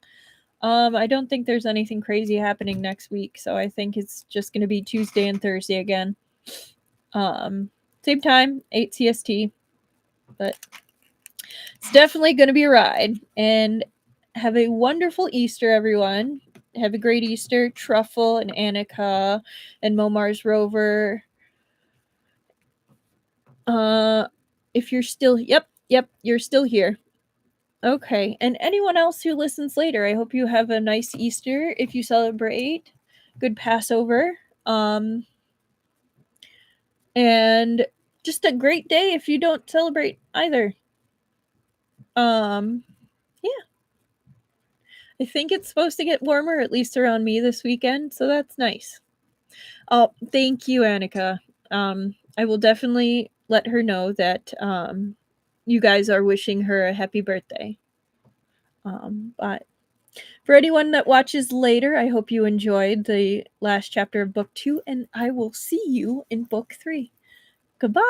[SPEAKER 1] I don't think there's anything crazy happening next week, so I think it's just going to be Tuesday and Thursday again. Same time, 8 CST, but it's definitely going to be a ride. And have a wonderful Easter, everyone. Have a great Easter, Truffle and Annika and Momar's Rover. If you're still, yep, you're still here. Okay, and anyone else who listens later, I hope you have a nice Easter if you celebrate. Good Passover. And just a great day if you don't celebrate either. Yeah. I think it's supposed to get warmer, at least around me this weekend, so that's nice. Oh, thank you, Annika. I will definitely let her know that you guys are wishing her a happy birthday. But for anyone that watches later, I hope you enjoyed the last chapter of book 2, and I will see you in book 3. Goodbye.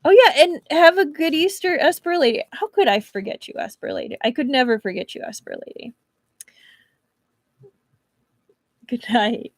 [SPEAKER 1] Oh yeah, and have a good Easter, Esper Lady. How could I forget you, Esper Lady? I could never forget you, Esper Lady. Good night.